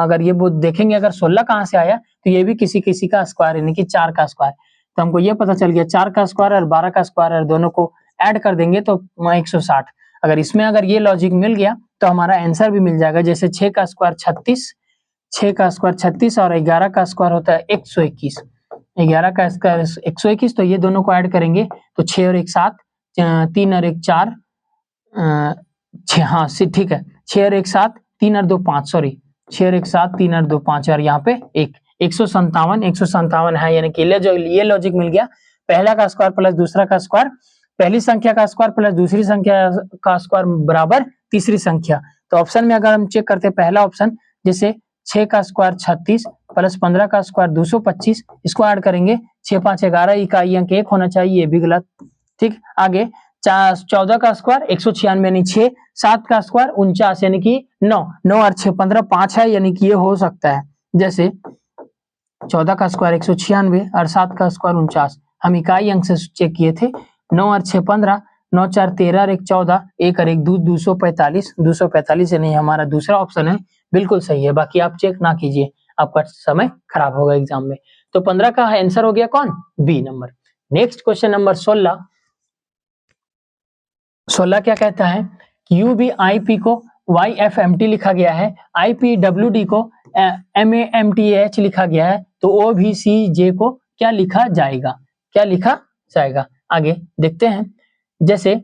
अगर ये देखेंगे अगर 16 कहाँ से आया, तो ये भी किसी का स्क्वायर, यानी कि 4 का स्क्वायर, तो हमको ये पता चल गया 4 का स्क्वायर और 12 का स्क्वायर, और दोनों को ऐड कर देंगे तो 160। अगर इसमें अगर ये लॉजिक मिल गया तो हमारा आंसर भी मिल जाएगा। जैसे 6 का स्क्वायर 36, 6 का स्क्वायर 36, और 11 का स्क्वायर होता है 121, 11 का स्क्वायर 121, तो ये दोनों को ऐड करेंगे तो 6 और 1 7, 3 और 1 4, 6, हाँ ठीक है, 6 और 1 7, 3 और 2 5, सॉरी 6 और 1 7, 3 और 2 5, और यहाँ पे 157 है, यानी कि ये लॉजिक मिल गया, पहला का स्क्वायर प्लस दूसरा का स्क्वायर, पहली संख्या का स्क्वायर प्लस दूसरी संख्या का स्क्वायर बराबर तीसरी संख्या। तो ऑप्शन में अगर हम चेक करते हैं, पहला ऑप्शन जैसे 6 का स्क्वायर 36 प्लस 15 का स्क्वायर 225, इसको ऐड करेंगे 6 5 11, इकाई अंक 1 होना चाहिए, ये भी गलत। ठीक, आगे 14 का स्क्वायर 196 यानी 6, 7 का स्क्वायर 49 यानी कि 9, 9 और 6 15 5 है यानी कि ये हो सकता है। जैसे 14 का स्क्वायर 196 और 7 का स्क्वायर 49, हम इकाई अंक से चेक किए थे। 9 और 6 15, 9 4 13 और 1 14, 1 और 1 245, 245 यानी हमारा दूसरा ऑप्शन है बिल्कुल सही है। बाकी आप चेक ना कीजिए, आपका समय खराब होगा एग्जाम में। तो 15 का आंसर हो गया कौन? B number. Next question number 16 क्या कहता है कि UBIP को YFMT लिखा गया है, IPWD को MAMTH लिखा गया है, तो OBCJ को क्या लिखा जाएगा? क्या लिखा जाएगा? आगे देखते हैं। जैसे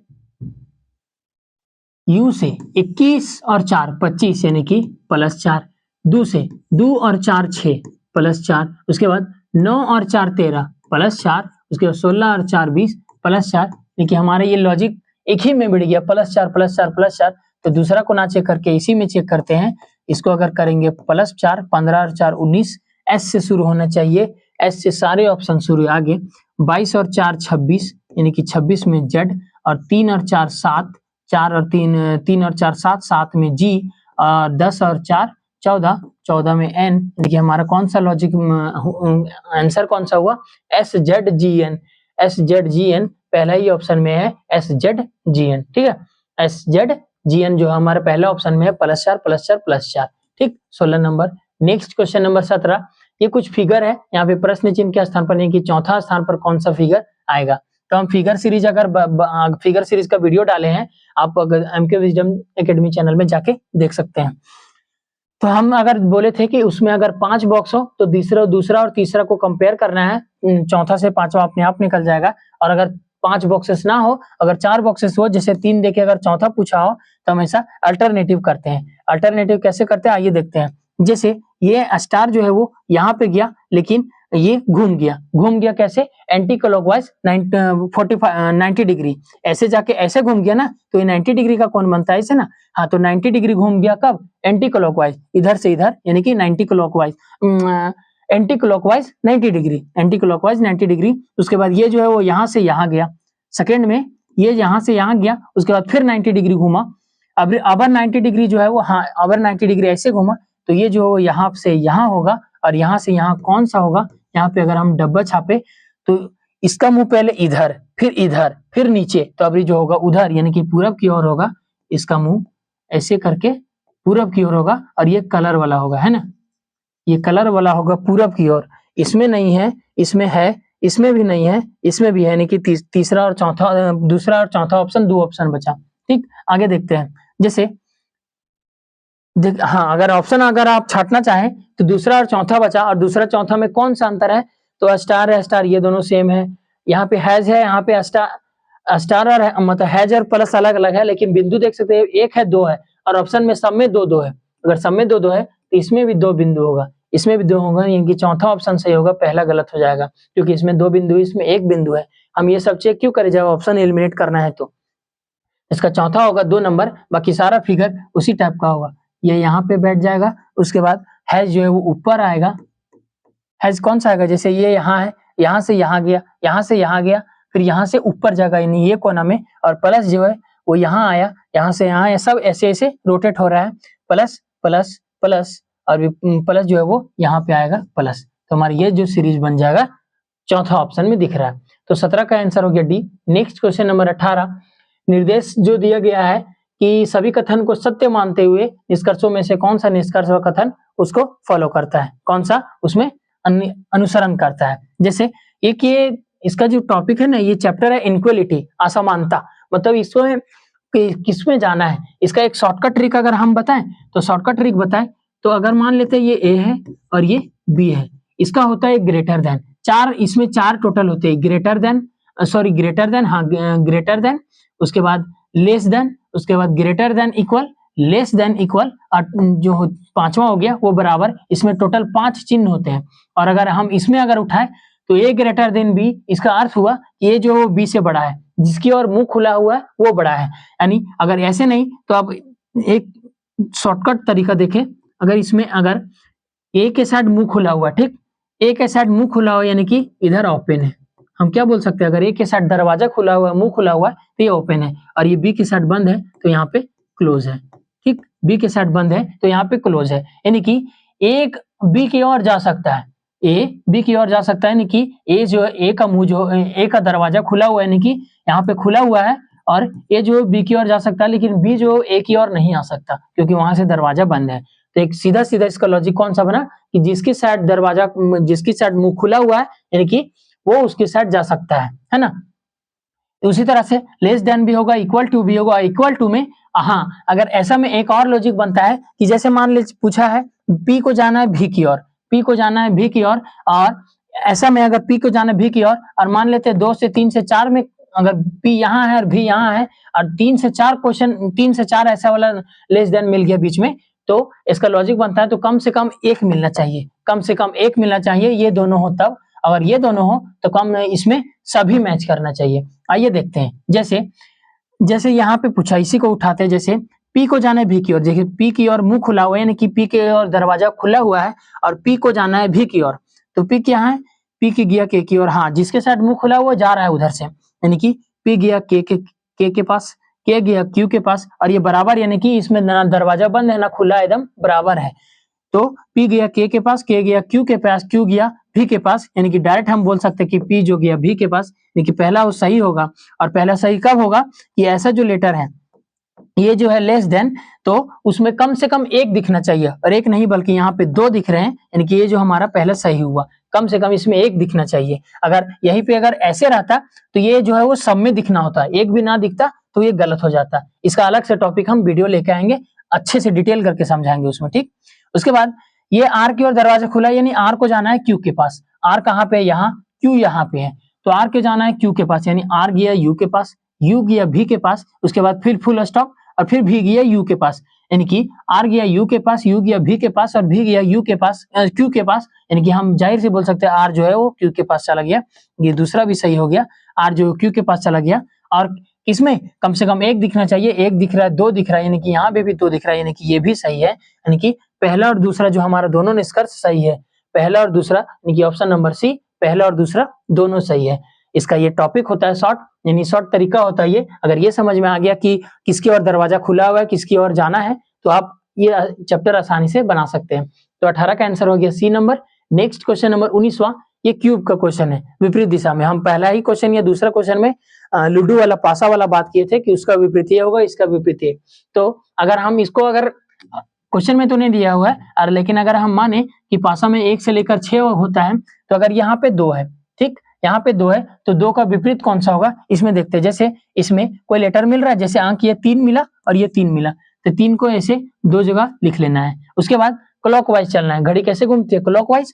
U से 21 और 4 25 यानी कि +4, दू से 2 और 4 6 +4, उसके बाद 9 और 4 13 +4, उसके बाद 16 और 4 20 +4। देखिए हमारा ये लॉजिक एक ही में बढ़ गया, +4 +4 +4। तो दूसरा को ना चेक करके इसी में चेक करते हैं। इसको अगर करेंगे +4, 15 और 4 19, S से शुरू होना चाहिए, S से सारे ऑप्शन शुरू। आगे 22 और 4 26 यानी कि 26 में Z, और 3 और 4 7, 4 और 3 और 4 7, 7 में G, 10 और 4 14, 14 में N। देखिए हमारा कौन सा लॉजिक आंसर कौन सा हुआ? SZGN। SZGN पहला ही ऑप्शन में है, SZGN। ठीक है, SZGN जो हमारा पहला ऑप्शन में है, +4 +4 +4। ठीक, 16 नंबर। नेक्स्ट क्वेश्चन नंबर 17, ये कुछ फिगर है, यहाँ पे प्रश्न चिन्ह के स्थान पर, यानी कि चौथा स्थान पर कौन सा फिगर आएगा? तो हम फिगर सीरीज, अगर फिगर सीरीज का वीडियो डाले हैं, आप अगर MK विजडम एकेडमी चैनल में जाके देख सकते हैं। तो हम अगर बोले थे कि उसमें अगर 5 बॉक्स हो तो दूसरा और तीसरा को कंपेयर करना है, चौथा से पांचवा अपने आप निकल जाएगा। और अगर 5 बॉक्सेस ना हो, अगर 4 बॉक्सेस हो, जैसे 3 देके अगर चौथा पूछा हो, तो हम ऐसा अल्टरनेटिव करते हैं। अल्टरनेटिव कैसे करते हैं आइए देखते हैं। जैसे ये स्टार जो है वो यहाँ पे गया, लेकिन ये घूम गया कैसे? एंटी क्लॉकवाइज 90 डिग्री, ऐसे जाके ऐसे घूम गया ना, तो ये 90 डिग्री का कौन बनता है? इसे ना। हाँ, तो 90 डिग्री घूम गया कब? एंटी क्लॉकवाइज, इधर से इधर, यानी कि 90 clockwise, anti clockwise 90 degree, anti clockwise 90 degree. उसके बाद ये जो है वो यहाँ से यहाँ गया, सेकेंड में ये यहाँ से यहाँ गया, उसके बाद फिर 90 डिग्री घूमा। अब अबर 90 डिग्री जो है वो, हाँ अबर 90 डिग्री ऐसे घूमा, तो ये जो यहाँ से यहाँ होगा, और यहाँ से यहाँ कौन सा होगा? यहाँ पे अगर हम डब्बा छापे तो इसका मुंह पहले इधर, फिर नीचे, तो अभी जो होगा उधर, यानी कि पूरब की ओर होगा। इसका मुंह ऐसे करके पूरब की ओर होगा, और ये कलर वाला होगा, है ना, ये कलर वाला होगा पूरब की ओर। इसमें नहीं है, इसमें है, इसमें भी नहीं है, इसमें भी है, यानी कि तीसरा और चौथा, दूसरा और चौथा ऑप्शन, 2 ऑप्शन बचा। ठीक, आगे देखते हैं। जैसे हाँ, अगर ऑप्शन अगर आप छांटना चाहें तो दूसरा और चौथा बचा, और दूसरा चौथा में कौन सा अंतर है? तो स्टार है, स्टार, ये दोनों सेम है। यहाँ पे हैज है, यहाँ पे स्टार और मतलब हैज और प्लस अलग अलग है, लेकिन बिंदु देख सकते हैं, 1 है 2 है, और ऑप्शन में सब में 2 है। अगर सब में 2 है तो इसमें भी 2 बिंदु होगा, इसमें भी 2 होगा, यानी कि चौथा ऑप्शन सही होगा, पहला गलत हो जाएगा, क्योंकि इसमें 2 बिंदु, इसमें 1 बिंदु है। हम ये सब चेक क्यों करें जब ऑप्शन एलिमिनेट करना है? तो इसका चौथा होगा 2 नंबर, बाकी सारा फिगर उसी टाइप का होगा। ये यहाँ पे बैठ जाएगा, उसके बाद हैज जो है वो ऊपर आएगा। हैज कौन सा आएगा? जैसे ये यहाँ है, यहाँ से यहाँ गया, यहाँ से यहाँ गया, फिर यहाँ से ऊपर जाएगा, यानी ये कोना में, और प्लस जो है वो यहाँ आया, यहाँ से यहाँ आया, सब ऐसे ऐसे रोटेट हो रहा है, प्लस प्लस प्लस, और प्लस जो है वो यहाँ पे आएगा प्लस। तो हमारा ये जो सीरीज बन जाएगा चौथा ऑप्शन में दिख रहा है। तो 17 का आंसर हो गया डी। नेक्स्ट क्वेश्चन नंबर 18, निर्देश जो दिया गया है कि सभी कथन को सत्य मानते हुए निष्कर्षों में से कौन सा निष्कर्ष व कथन उसको फॉलो करता है, कौन सा उसमें अनुसरण करता है। जैसे एक ये इसका जो टॉपिक है ना, ये चैप्टर है इनक्वालिटी, असमानता, मतलब इसमें किसमें जाना है, इसका एक शॉर्टकट ट्रिक अगर हम बताएं तो शॉर्टकट ट्रिक बताएं तो अगर मान लेते हैं ये ए है और ये बी है, इसका होता है ग्रेटर देन, चार, इसमें 4 टोटल होते हैं, ग्रेटर देन, हाँ ग्रेटर देन, उसके बाद लेस देन, उसके बाद greater than equal, less than equal, और जो पांचवा हो गया वो बराबर। इसमें टोटल 5 चिन्ह होते हैं, और अगर हम इसमें अगर उठाए तो ए ग्रेटर देन बी, इसका अर्थ हुआ ये जो बी से बड़ा है, जिसकी ओर मुंह खुला हुआ है वो बड़ा है। यानी अगर ऐसे नहीं तो अब एक शॉर्टकट तरीका देखें, अगर इसमें अगर ए के साइड मुंह खुला हुआ, ठीक, ए के साइड मुंह खुला हुआ यानी कि इधर ओपन है, हम क्या बोल सकते हैं, अगर ए के साथ दरवाजा खुला हुआ है, मुंह खुला हुआ है, तो ये ओपन है, और ये बी के साथ बंद है तो यहाँ पे क्लोज है। ठीक, बी के साथ बंद है तो यहाँ पे क्लोज है, यानी कि एक बी की ओर जा सकता है, ए बी की ओर जा सकता है, यानी कि ए जो है, ए का मुंह जो ए का दरवाजा खुला हुआ है, यानी कि यहाँ पे खुला हुआ है, और ए जो बी की ओर जा सकता है, लेकिन बी जो ए की ओर नहीं आ सकता क्योंकि वहां से दरवाजा बंद है। तो एक सीधा सीधा इसका लॉजिक कौन सा बना कि जिसकी साइड दरवाजा, जिसकी साइड मुंह खुला हुआ है, यानी कि वो उसकी साइड जा सकता है ना। तो उसी तरह से लेस देन भी होगा, इक्वल टू भी होगा, इक्वल टू में हाँ, अगर ऐसा में एक और लॉजिक बनता है कि जैसे मान लीजिए पूछा है पी को जाना है भी की ओर, पी को जाना है भी की ओर, और ऐसा में अगर पी को जाना है भी की ओर, और मान लेते हैं 2 से 3 से 4 में अगर पी यहाँ है और भी यहाँ है, और 3 से 4 क्वेश्चन, 3 से 4 ऐसा वाला लेस देन मिल गया बीच में, तो इसका लॉजिक बनता है तो कम से कम एक मिलना चाहिए, कम से कम एक मिलना चाहिए, ये दोनों हो तब, अगर ये दोनों हो तो कम इसमें सभी मैच करना चाहिए। आइए देखते हैं, जैसे जैसे यहाँ पे पूछा, इसी को उठाते हैं, जैसे पी को जाना है भी की ओर, देखिए पी की ओर मुंह खुला हुआ है, यानी कि पी के ओर दरवाजा खुला हुआ है, और पी को जाना है भी की ओर, तो पी क्या है, पी की गया के की ओर, हाँ जिसके साथ मुंह खुला हुआ जा रहा है उधर से, यानी कि पी गया के पास, के गया क्यू के पास, और ये बराबर, यानी कि इसमें ना दरवाजा बंद है ना खुला, एकदम बराबर है, तो पी गया के पास, के गया क्यू के पास, क्यू गया भी के पास, यानी कि डायरेक्ट हम बोल सकते हैं कि पी जो गया भी के पास, यानी कि पहला वो सही होगा। और पहला सही कब होगा कि ऐसा जो लेटर है ये जो है लेस देन, तो उसमें कम से कम एक दिखना चाहिए, और एक नहीं बल्कि यहाँ पे 2 दिख रहे हैं, यानी कि ये जो हमारा पहला सही हुआ, कम से कम इसमें एक दिखना चाहिए। अगर यहीं पे अगर ऐसे रहता तो ये जो है वो सब में दिखना होता, एक भी ना दिखता तो ये गलत हो जाता। इसका अलग से टॉपिक हम वीडियो लेके आएंगे, अच्छे से डिटेल करके समझाएंगे उसमें, ठीक। उसके बाद ये आर की ओर दरवाजा खुला, यानी आर को जाना है क्यू के पास, आर कहाँ पे है, यहाँ, क्यू यहाँ पे है, तो आर के जाना है क्यू के पास, यानी आर गया यू के पास, यू गया भी के पास, उसके बाद फिर फुल स्टॉप, और फिर भी गया यू के पास, यानी कि आर गया यू के पास, यू गया भी के पास, और भी गया यू के पास, क्यू के पास, यानी कि हम जाहिर से बोल सकते हैं आर जो है वो क्यू के पास चला गया, ये दूसरा भी सही हो गया, आर जो क्यू के पास चला गया। और इसमें कम से कम एक दिखना चाहिए, एक दिख रहा है, 2 दिख रहा है, यानी कि यहाँ पे भी 2 दिख रहा है, यानी कि ये भी सही है, यानी कि पहला और दूसरा जो हमारा दोनों निष्कर्ष सही है, पहला और दूसरा, यानी कि ऑप्शन नंबर सी, पहला और दूसरा दोनों सही है। इसका ये टॉपिक होता है शॉर्ट, यानी शॉर्ट तरीका होता है ये। अगर ये समझ में आ गया कि किसकी ओर दरवाजा खुला हुआ है, किसकी ओर जाना है, तो आप ये चैप्टर आसानी से बना सकते हैं। तो 18 का आंसर हो गया C number. Next question number 19वां, ये क्यूब का क्वेश्चन है, विपरीत दिशा में। हम पहला ही क्वेश्चन या दूसरा क्वेश्चन में लूडो वाला पासा वाला बात किए थे कि उसका विपरीत ये होगा, इसका विपरीत ये। तो अगर हम इसको, अगर क्वेश्चन में तो नहीं दिया हुआ है, लेकिन अगर हम माने कि पासा में 1 से लेकर 6 होता है, तो अगर यहाँ पे 2 है, ठीक, यहाँ पे 2 है, तो 2 का विपरीत कौन सा होगा, इसमें देखते हैं। जैसे इसमें कोई लेटर मिल रहा है, जैसे अंक ये 3 मिला और ये 3 मिला, तो 3 को ऐसे 2 जगह लिख लेना है। उसके बाद क्लॉकवाइज चलना है, घड़ी कैसे घूमती है, क्लॉकवाइज,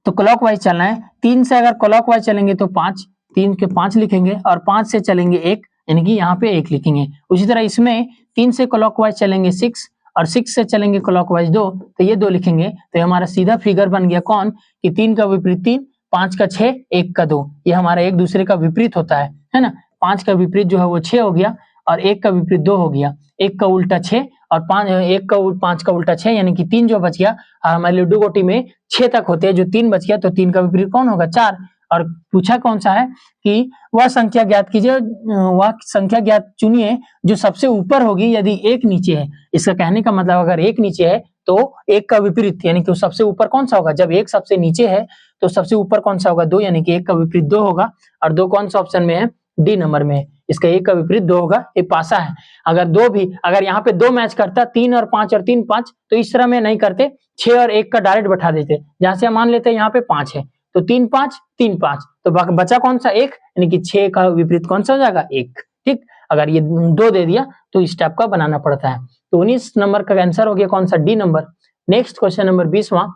तो क्लॉकवाइज चलना है। 3 से अगर क्लॉकवाइज चलेंगे तो 5, 3 के 5 लिखेंगे, और 5 से चलेंगे 1, यानी कि यहाँ पे 1 लिखेंगे। उसी तरह इसमें 3 से क्लॉकवाइज चलेंगे 6, और 6 से चलेंगे क्लॉकवाइज 2, तो ये 2 लिखेंगे। तो हमारा सीधा फिगर बन गया कौन, कि 3 का विपरीत 3, 5 का 6, 1 का 2, ये हमारा एक दूसरे का विपरीत होता है ना। 5 का विपरीत जो है वो 6 हो गया, और 1 का विपरीत 2 हो गया, 1 का उल्टा 6, और 5 का उल्टा 6, यानी कि 3 जो बच गया। हमारे लूडो गोटी में 6 तक होते हैं, जो 3 बच गया, तो 3 का विपरीत कौन होगा, 4। और पूछा कौन सा है कि वह संख्या ज्ञात कीजिए, वह संख्या ज्ञात चुनिए जो सबसे ऊपर होगी यदि 1 नीचे है। इसका कहने का मतलब अगर 1 नीचे है तो 1 का विपरीत, यानी कि सबसे ऊपर कौन सा होगा, जब 1 सबसे नीचे है तो सबसे ऊपर कौन सा होगा, 2, यानी कि 1 का विपरीत 2 होगा। और 2 कौन सा ऑप्शन में है, डी नंबर में है, इसका 1 का विपरीत 2 होगा, ये पासा है। अगर 2 भी, अगर यहाँ पे 2 मैच करता, 3 और 5 और 3 5, तो इस तरह में नहीं करते, 6 और 1 का डायरेक्ट बैठा देते। जहां से मान लेते हैं यहाँ पे 5 है, तो 3 5 3 5, तो बचा कौन सा, 1, यानी कि 6 का विपरीत कौन सा हो जाएगा, 1, ठीक। अगर ये 2 दे दिया तो इस टाइप का बनाना पड़ता है। तो 19 नंबर का आंसर हो गया कौन सा, D number. Next question number 20वां,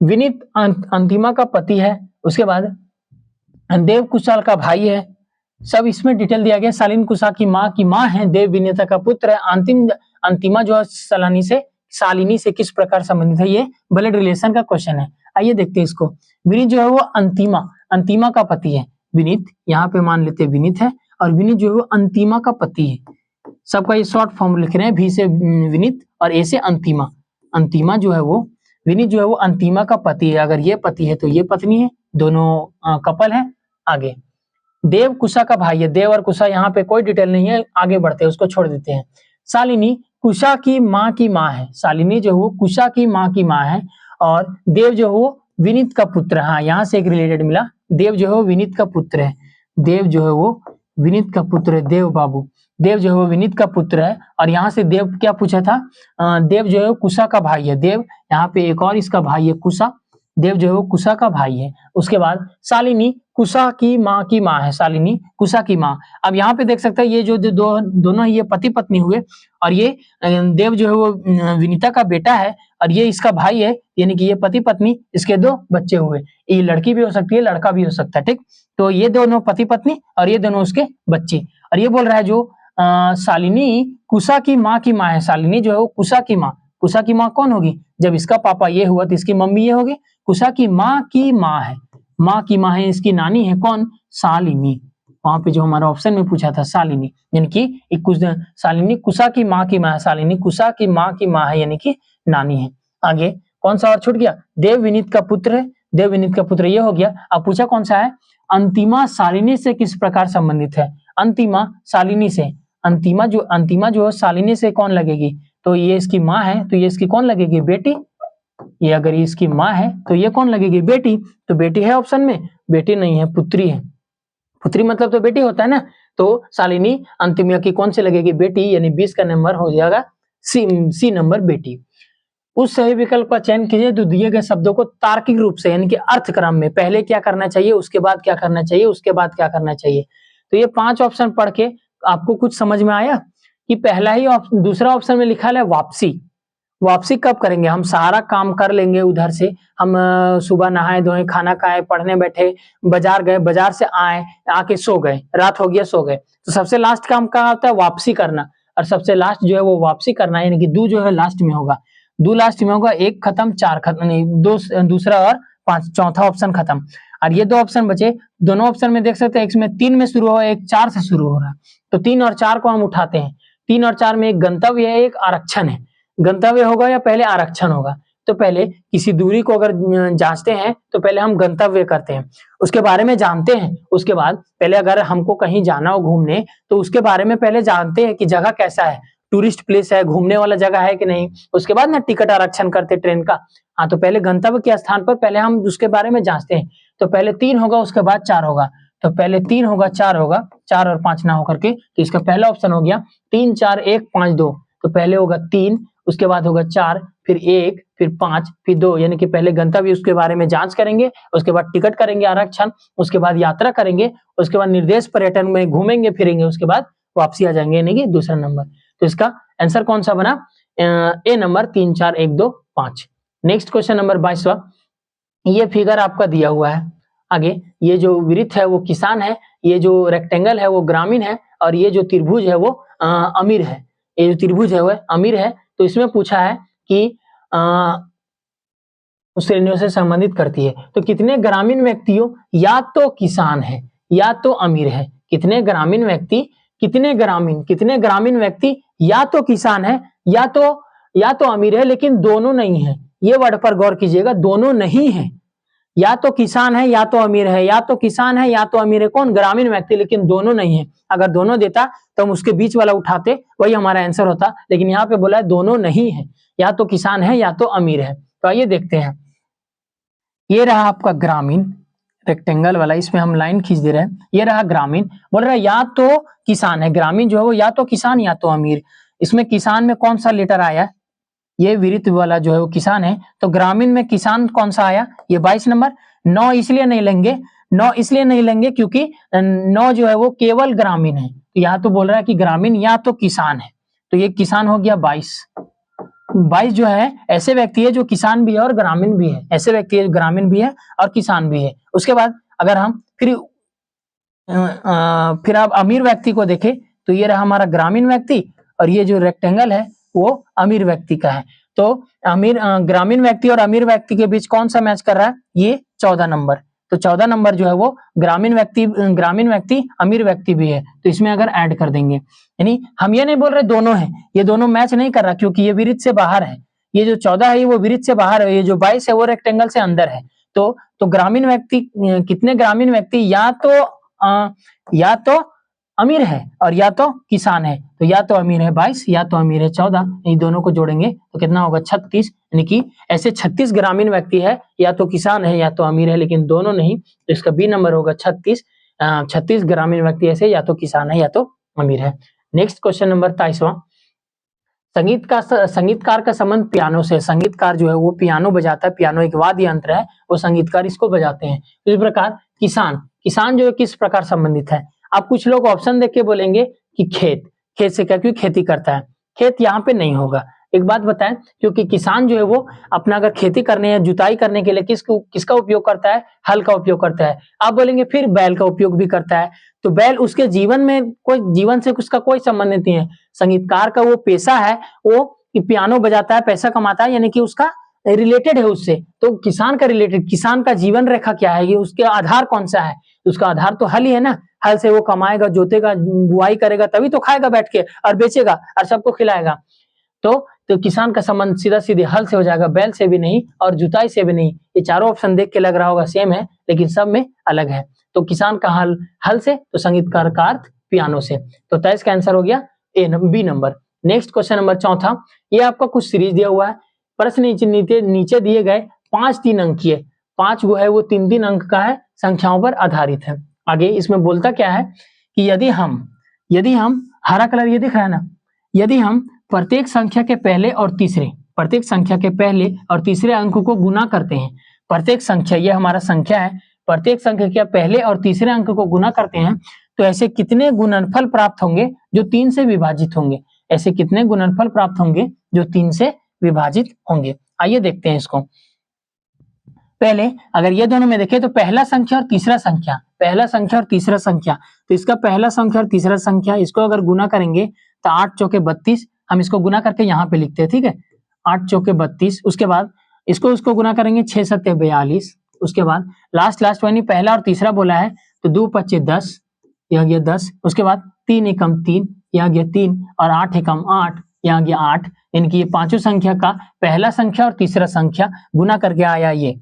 विनीत अंतिमा का पति है, उसके बाद देव कुशाल का भाई है, सब इसमें डिटेल दिया गया। शालीन कुशा की माँ है, देव विनेता का पुत्र है, अंतिमा जो है शालिनी से किस प्रकार संबंधित है, ये ब्लड रिलेशन का क्वेश्चन है। आइए देखते हैं इसको। विनीत जो है वो अंतिमा का पति है, विनीत यहाँ पे मान लेते हैं विनीत है, और विनीत जो है वो अंतिमा का पति है। सबका ये शॉर्ट फॉर्म लिख रहे हैं, भी से विनीत और ए से अंतिमा जो है वो, विनीत जो है वो अंतिमा का पति है। अगर ये पति है तो ये पत्नी है, दोनों कपल है। आगे देव कुशा का भाई है, देव और कुशा यहाँ पे कोई डिटेल नहीं है, आगे बढ़ते हैं, उसको छोड़ देते हैं। शालिनी कुशा की माँ की माँ है, शालिनी जो है वो कुशा की माँ की माँ है, और देव जो है वो विनीत का पुत्र है। हाँ, यहाँ से एक रिलेटेड मिला, देव जो है वो विनीत का पुत्र है, देव जो है वो विनीत का पुत्र है, देव बाबू, देव जो है वो विनीत का पुत्र है। और यहाँ से देव क्या पूछा था, देव जो है वो कुशा का भाई है, देव यहाँ पे एक और इसका भाई है कुशा, देव जो है वो कुशा का भाई है। उसके बाद शालिनी कुशा की माँ है, शालिनी कुशा की माँ। अब यहाँ पे देख सकते हैं ये जो दोनों ये पति पत्नी हुए, और ये देव जो है वो विनीता का बेटा है, और ये इसका भाई है, यानी कि ये पति पत्नी, इसके दो बच्चे हुए। ये लड़की भी हो सकती है, लड़का भी हो सकता है, ठीक। तो ये दोनों पति पत्नी और ये दोनों उसके बच्चे। और ये बोल रहा है जो शालिनी कुशा की माँ है, शालिनी जो है वो कुशा की माँ, कुशा की माँ कौन होगी, जब इसका पापा ये हुआ तो इसकी मम्मी ये होगी, कुशा की माँ है, माँ की माँ है, इसकी नानी है कौन, शालिनी। वहां पे जो हमारा ऑप्शन में पूछा था शालिनी, यानी कि कुछ शालिनी कुशा की माँ है, शालिनी कुशा की माँ है, यानी कि नानी है। आगे कौन सा और छूट गया, देव विनीत का पुत्र है, देव विनीत का पुत्र ये हो गया। अब पूछा कौन सा है, अंतिमा शालिनी से किस प्रकार संबंधित है, अंतिमा शालिनी से, अंतिमा जो शालिनी से कौन लगेगी, तो ये इसकी माँ है, तो ये इसकी कौन लगेगी, बेटी। ये अगर इसकी माँ है तो ये कौन लगेगी, बेटी। तो बेटी है ऑप्शन में, बेटी नहीं है, पुत्री है, पुत्री मतलब तो बेटी होता है ना। तो शालिनी अंतिमा की कौन से लगेगी, बेटी, यानी 20 का नंबर हो जाएगा सी नंबर, बेटी। उस सही विकल्प का चयन कीजिए तो दिए गए शब्दों को तार्किक रूप से, यानी कि अर्थक्रम में पहले क्या करना चाहिए, उसके बाद क्या करना चाहिए, उसके बाद क्या करना चाहिए। तो ये 5 ऑप्शन पढ़ के आपको कुछ समझ में आया कि पहला ही दूसरा ऑप्शन में लिखा है वापसी, वापसी कब करेंगे, हम सारा काम कर लेंगे उधर से, हम सुबह नहाए धोए, खाना खाए, पढ़ने बैठे, बाजार गए, बाजार से आए, आके सो गए, रात हो गया सो गए, तो सबसे लास्ट काम क्या होता है, वापसी करना। और सबसे लास्ट जो है वो वापसी करना है, यानी कि दो जो है लास्ट में होगा, दो लास्ट में होगा, एक खत्म चार खत्म, नहीं दो दूसरा और पांच, चौथा ऑप्शन खत्म। और ये दो ऑप्शन बचे, दोनों ऑप्शन में देख सकते हैं, एक में 3 में शुरू हो, एक 4 से शुरू हो रहा है, तो 3 और 4 को हम उठाते हैं। 3 और 4 में एक गंतव्य है, एक आरक्षण है, गंतव्य होगा या पहले आरक्षण होगा, तो पहले किसी दूरी को अगर जांचते हैं तो पहले हम गंतव्य करते हैं, उसके बारे में जानते हैं, उसके बाद पहले अगर हमको कहीं जाना हो घूमने तो उसके बारे में पहले जानते हैं कि जगह कैसा है, टूरिस्ट प्लेस है, घूमने वाला जगह है कि नहीं, उसके बाद ना टिकट आरक्षण करते ट्रेन का। हाँ, तो पहले गंतव्य के स्थान पर पहले हम उसके बारे में जांचते हैं, तो पहले 3 होगा, उसके बाद 4 होगा, तो पहले 3 होगा, 4 होगा, 4 और 5 ना होकर के, तो इसका पहला ऑप्शन हो गया 3 4 1 5 2, तो पहले होगा 3, उसके बाद होगा 4, फिर 1, फिर 5, फिर 2, यानी कि पहले गंतव्य उसके बारे में जांच करेंगे, उसके बाद टिकट करेंगे आरक्षण, उसके बाद यात्रा करेंगे, उसके बाद निर्देश पर्यटन में घूमेंगे फिरेंगे, उसके बाद वापसी आ जाएंगे, यानी कि दूसरा नंबर। तो इसका आंसर कौन सा बना, ए नंबर 3 4 1 2 5। नेक्स्ट क्वेश्चन नंबर 22वां, ये फिगर आपका दिया हुआ है आगे, ये जो वृत्त है वो किसान है, ये जो रेक्टेंगल है वो ग्रामीण है, और ये जो त्रिभुज है वो अमीर है, ये जो त्रिभुज है वो अमीर है। तो इसमें पूछा है कि श्रेणियों से संबंधित करती है, तो कितने ग्रामीण व्यक्तियों या तो किसान है या तो अमीर है, कितने ग्रामीण व्यक्ति, कितने ग्रामीण व्यक्ति या तो किसान है या तो अमीर है, लेकिन दोनों नहीं है, ये वर्ड पर गौर कीजिएगा, दोनों नहीं है, या तो किसान है या तो अमीर है, या तो किसान है या तो अमीर है, कौन, ग्रामीण व्यक्ति, लेकिन दोनों नहीं है। अगर दोनों देता तो हम उसके बीच वाला उठाते, वही हमारा आंसर होता, लेकिन यहाँ पे बोला है दोनों नहीं है, या तो किसान है या तो अमीर है। तो आइए देखते हैं, ये रहा आपका ग्रामीण रेक्टेंगल वाला, इसमें हम लाइन खींच दे रहे हैं, ये रहा ग्रामीण, बोल रहा है या तो किसान है, ग्रामीण जो है वो या तो किसान या तो अमीर। इसमें किसान में कौन सा लेटर आया, ये विरित वाला जो है वो किसान है, तो ग्रामीण में किसान कौन सा आया, ये 22 नंबर। 9 इसलिए नहीं लेंगे, 9 इसलिए नहीं लेंगे क्योंकि 9 जो है वो केवल ग्रामीण है, तो यहाँ तो बोल रहा है कि ग्रामीण या तो किसान है, तो ये किसान हो गया 22। 22 जो है ऐसे व्यक्ति है जो किसान भी है और ग्रामीण भी है, ऐसे व्यक्ति है ग्रामीण भी है और किसान भी है। उसके बाद अगर हम फिर आप अमीर व्यक्ति को देखें, तो ये रहा हमारा ग्रामीण व्यक्ति, और ये जो रेक्टेंगल है वो अमीर व्यक्ति का है। तो ग्रामीण व्यक्ति और अमीर व्यक्ति के बीच कौन सा मैच कर रहा है, ये 14 नंबर, तो 14 नंबर जो है वो ग्रामीण व्यक्ति अमीर व्यक्ति भी है, तो इसमें अगर ऐड कर देंगे, यानी हम ये नहीं बोल रहे दोनों है, ये दोनों मैच नहीं कर रहा क्योंकि ये विरित से बाहर है, ये जो 14 है ये वो विरित से बाहर है, ये जो 22 है वो रेक्टेंगल से अंदर है, तो ग्रामीण व्यक्ति कितने ग्रामीण व्यक्ति या तो अमीर है और या तो किसान है, तो या तो अमीर है 22 या तो अमीर है 14, इन दोनों को जोड़ेंगे तो कितना होगा 36, यानी कि ऐसे 36 ग्रामीण व्यक्ति है, या तो किसान है या तो अमीर है, लेकिन दोनों नहीं, तो इसका बी नंबर होगा 36। 36 ग्रामीण व्यक्ति ऐसे या तो किसान है या तो अमीर है। नेक्स्ट क्वेश्चन नंबर 23वां, संगीतकार का संबंध पियानो से। संगीतकार जो है वो पियानो बजाता है, पियानो एक वाद्य यंत्र है, वो संगीतकार इसको बजाते हैं। इस प्रकार किसान जो है किस प्रकार संबंधित है। अब कुछ लोग ऑप्शन देख के बोलेंगे कि खेत से क्या, क्योंकि खेती करता है, खेत यहाँ पे नहीं होगा। एक बात बताएं, क्योंकि किसान जो है वो अपना अगर खेती करने या जुताई करने के लिए किसका उपयोग करता है, हल का उपयोग करता है। आप बोलेंगे फिर बैल का उपयोग भी करता है, तो बैल उसके जीवन से उसका कोई संबंध नहीं है। संगीतकार का वो पेशा है, वो पियानो बजाता है, पैसा कमाता है, यानी कि उसका रिलेटेड है उससे। तो किसान का जीवन रेखा क्या है, ये उसके आधार कौन सा है, उसका आधार तो हल ही है ना। हल से वो कमाएगा, जोतेगा, बुआई करेगा, तभी तो खाएगा बैठ के और बेचेगा और सबको खिलाएगा। तो किसान का संबंध सीधा सीधे हल से हो जाएगा, बैल से भी नहीं और जुताई से भी नहीं। ये चारों ऑप्शन देख के लग रहा होगा सेम है, लेकिन सब में अलग है। तो किसान का हल से, तो संगीतकार का अर्थ पियानो से। तो 23 का आंसर हो गया B number. Next question number 4, ये आपका कुछ सीरीज दिया हुआ है, प्रश्न नीचे दिए गए 5 3 अंकीय, 5 वो है वो 3 अंक का है, संख्याओं पर आधारित है। आगे इसमें बोलता क्या है कि यदि हम हरा कलर ये दिख रहा है ना, यदि हम प्रत्येक संख्या के पहले और तीसरे अंक को गुना करते हैं, प्रत्येक संख्या, ये हमारा संख्या है, प्रत्येक संख्या के पहले और तीसरे अंक को गुना करते हैं, तो ऐसे कितने गुणनफल प्राप्त होंगे जो 3 से विभाजित होंगे। ऐसे कितने गुणनफल प्राप्त होंगे जो 3 से विभाजित होंगे। आइए देखते हैं इसको। पहले अगर ये दोनों में देखें तो पहला संख्या और तीसरा संख्या, तो इसका पहला संख्या और तीसरा संख्या, इसको अगर गुना करेंगे तो 8 चौके 32, हम इसको गुना करके यहाँ पे लिखते हैं, ठीक है, 8 चौके 32। उसके बाद इसको गुना करेंगे 6 सत्ते 42। उसके बाद लास्ट यानी पहला और तीसरा बोला है, तो 2 पच्चे 10, यह गया 10। उसके बाद 3 एकम 3, यह गया 3, और 8 एकम 8, यहाँ गया 8। इनकी ये पांचों संख्या का पहला संख्या और तीसरा संख्या गुना करके आया ये,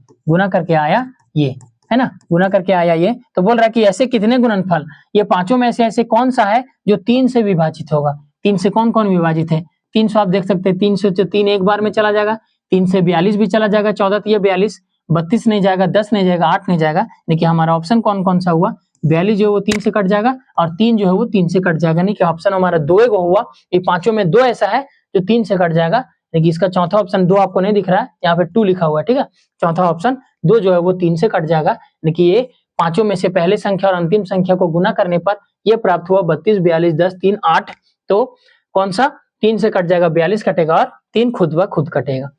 है ना, गुना करके आया ये। तो बोल रहा है कि ऐसे कितने गुणनफल, ये पांचों में से ऐसे कौन सा है जो 3 से विभाजित होगा। 3 से कौन कौन विभाजित है, 3 से आप देख सकते हैं, 3 से 3 एक बार में चला जाएगा, 3 से 42 भी चला जाएगा, 14 तो ये 42, 32 नहीं जाएगा, 10 नहीं जाएगा, 8 नहीं जाएगा। देखिए हमारा ऑप्शन कौन कौन सा हुआ, 42 जो है वो 3 से कट जाएगा और 3 जो है वो 3 से कट जाएगा। नहीं कि ऑप्शन हमारा 2 हुआ, ये पांचों में 2 ऐसा है जो 3 से कट जाएगा। लेकिन इसका चौथा ऑप्शन 2 आपको नहीं दिख रहा है, यहाँ पे 2 लिखा हुआ है, ठीक है। चौथा ऑप्शन 2 जो है वो 3 से कट जाएगा। लेकिन ये पांचों में से पहले संख्या और अंतिम संख्या को गुना करने पर ये प्राप्त हुआ 32, 42, 10, 3, 8। तो कौन सा 3 से कट जाएगा, 42 कटेगा और 3 खुद ब खुद कटेगा।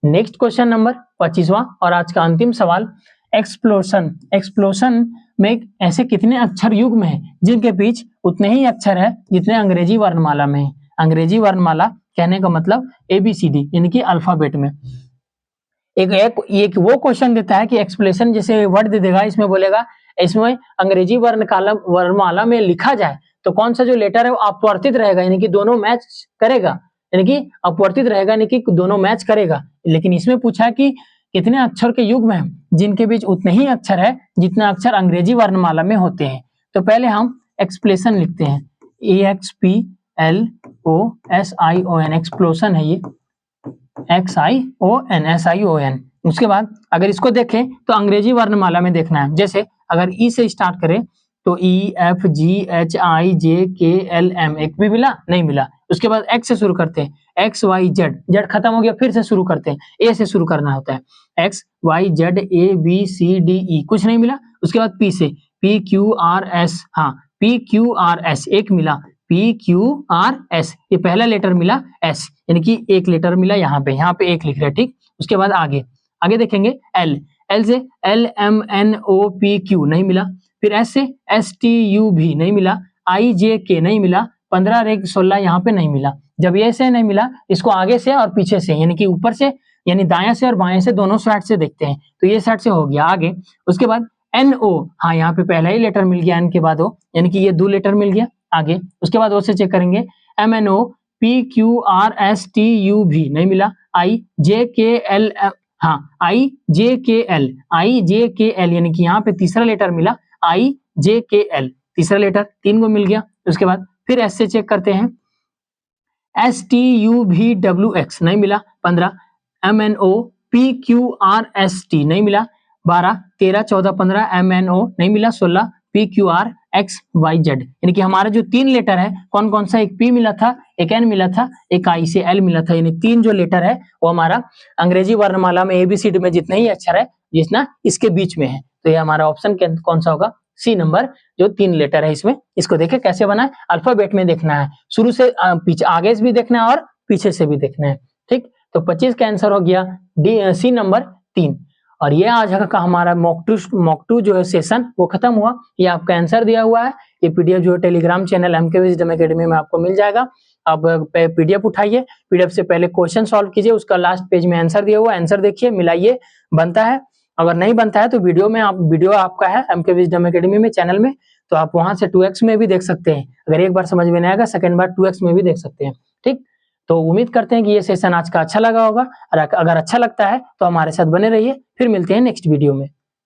नेक्स्ट क्वेश्चन नंबर 25वां और आज का अंतिम सवाल, एक्सप्लोशन में ऐसे कितने अक्षर युग्म है जिनके बीच उतने ही अक्षर है जितने अंग्रेजी वर्णमाला में है। अंग्रेजी वर्णमाला कहने का मतलब ABCD यानी कि अल्फाबेट में। एक वो क्वेश्चन देता है कि एक्सप्लेशन जैसे वर्ड दे देगा, इसमें बोलेगा इसमें अंग्रेजी वर्णमाला में लिखा जाए तो कौन सा जो लेटर है वो अपवर्तित रहेगा, यानी कि दोनों मैच करेगा, यानी कि अपवर्तित रहेगा, यानी कि दोनों मैच करेगा। लेकिन इसमें पूछा है कि कितने अक्षर के युग्म हैं जिनके बीच उतने ही अक्षर है जितने अक्षर अंग्रेजी वर्णमाला में होते हैं। तो पहले हम एक्सप्लेशन लिखते हैं, EXPLOSION, एक्सप्लोशन है ये, XION। उसके बाद अगर इसको देखें तो अंग्रेजी वर्णमाला में देखना है। जैसे अगर ई से स्टार्ट करें तो EFGHIJKLM, एक भी मिला नहीं मिला। उसके बाद एक्स से शुरू करते हैं, XYZ, जेड खत्म हो गया, फिर से शुरू करते हैं, ए से शुरू करना होता है, XYZABCDE, कुछ नहीं मिला। उसके बाद पी से PQRS, हाँ PQRS एक मिला, PQRS, ये पहला लेटर मिला S, यानी कि एक लेटर मिला यहाँ पे एक लिख रहे हैं, ठीक। उसके बाद आगे देखेंगे L से LMNOPQ नहीं मिला, फिर S से STUV नहीं मिला, IJK नहीं मिला, 15 16 यहाँ पे नहीं मिला। जब ये से नहीं मिला, इसको आगे से और पीछे से, यानी कि ऊपर से, यानी दाएं से और बाएं से, दोनों साइड से देखते हैं। तो ये साइड से हो गया आगे। उसके बाद NO, हाँ यहाँ पे पहला ही लेटर मिल गया, N के बाद O, यानी कि ये 2 लेटर मिल गया आगे। उसके बाद O से चेक करेंगे, MNOPQRSTUV नहीं मिला, IJKL, हाँ, IJKL यानी कि यहाँ पे तीसरा लेटर मिला IJKL, तीसरा लेटर 3 को मिल गया। उसके बाद फिर S से चेक करते हैं, STUVWX नहीं मिला, 15 MNOPQRST नहीं मिला, 12 13 14 15 MNO नहीं मिला, 16 PQRXYZ यानी कि हमारा जो 3 लेटर है कौन कौन सा, एक P मिला था, एक N मिला था, एक I से L मिला था, यानी 3 जो लेटर है वो हमारा अंग्रेजी वर्णमाला में ABCD में जितने ही अक्षर है जितना इसके बीच में है, तो ये हमारा ऑप्शन कौन सा होगा, सी नंबर, जो 3 लेटर है इसमें। इसको देखें कैसे बना है, अल्फाबेट में देखना है, शुरू से पीछे आगे से भी देखना है और पीछे से भी देखना है। ठीक, तो 25 का आंसर हो गया सी नंबर 3। और ये आज का हमारा मॉक टू जो है सेशन वो खत्म हुआ। ये आपका आंसर दिया हुआ है, ये पीडीएफ जो है Telegram channel MK wisdom academy में आपको मिल जाएगा। आप पीडीएफ उठाइए, पीडीएफ से पहले क्वेश्चन सॉल्व कीजिए, उसका लास्ट पेज में आंसर दिया हुआ है, आंसर देखिए, मिलाइए, बनता है। अगर नहीं बनता है तो वीडियो आपका है MK विजडम एकेडमी में चैनल में, तो आप वहां से 2x में भी देख सकते हैं। अगर एक बार समझ में नहीं आएगा सेकंड बार 2x में भी देख सकते हैं। ठीक, तो उम्मीद करते हैं कि ये सेशन आज का अच्छा लगा होगा, और अगर अच्छा लगता है तो हमारे साथ बने रहिए। फिर मिलते हैं नेक्स्ट वीडियो में।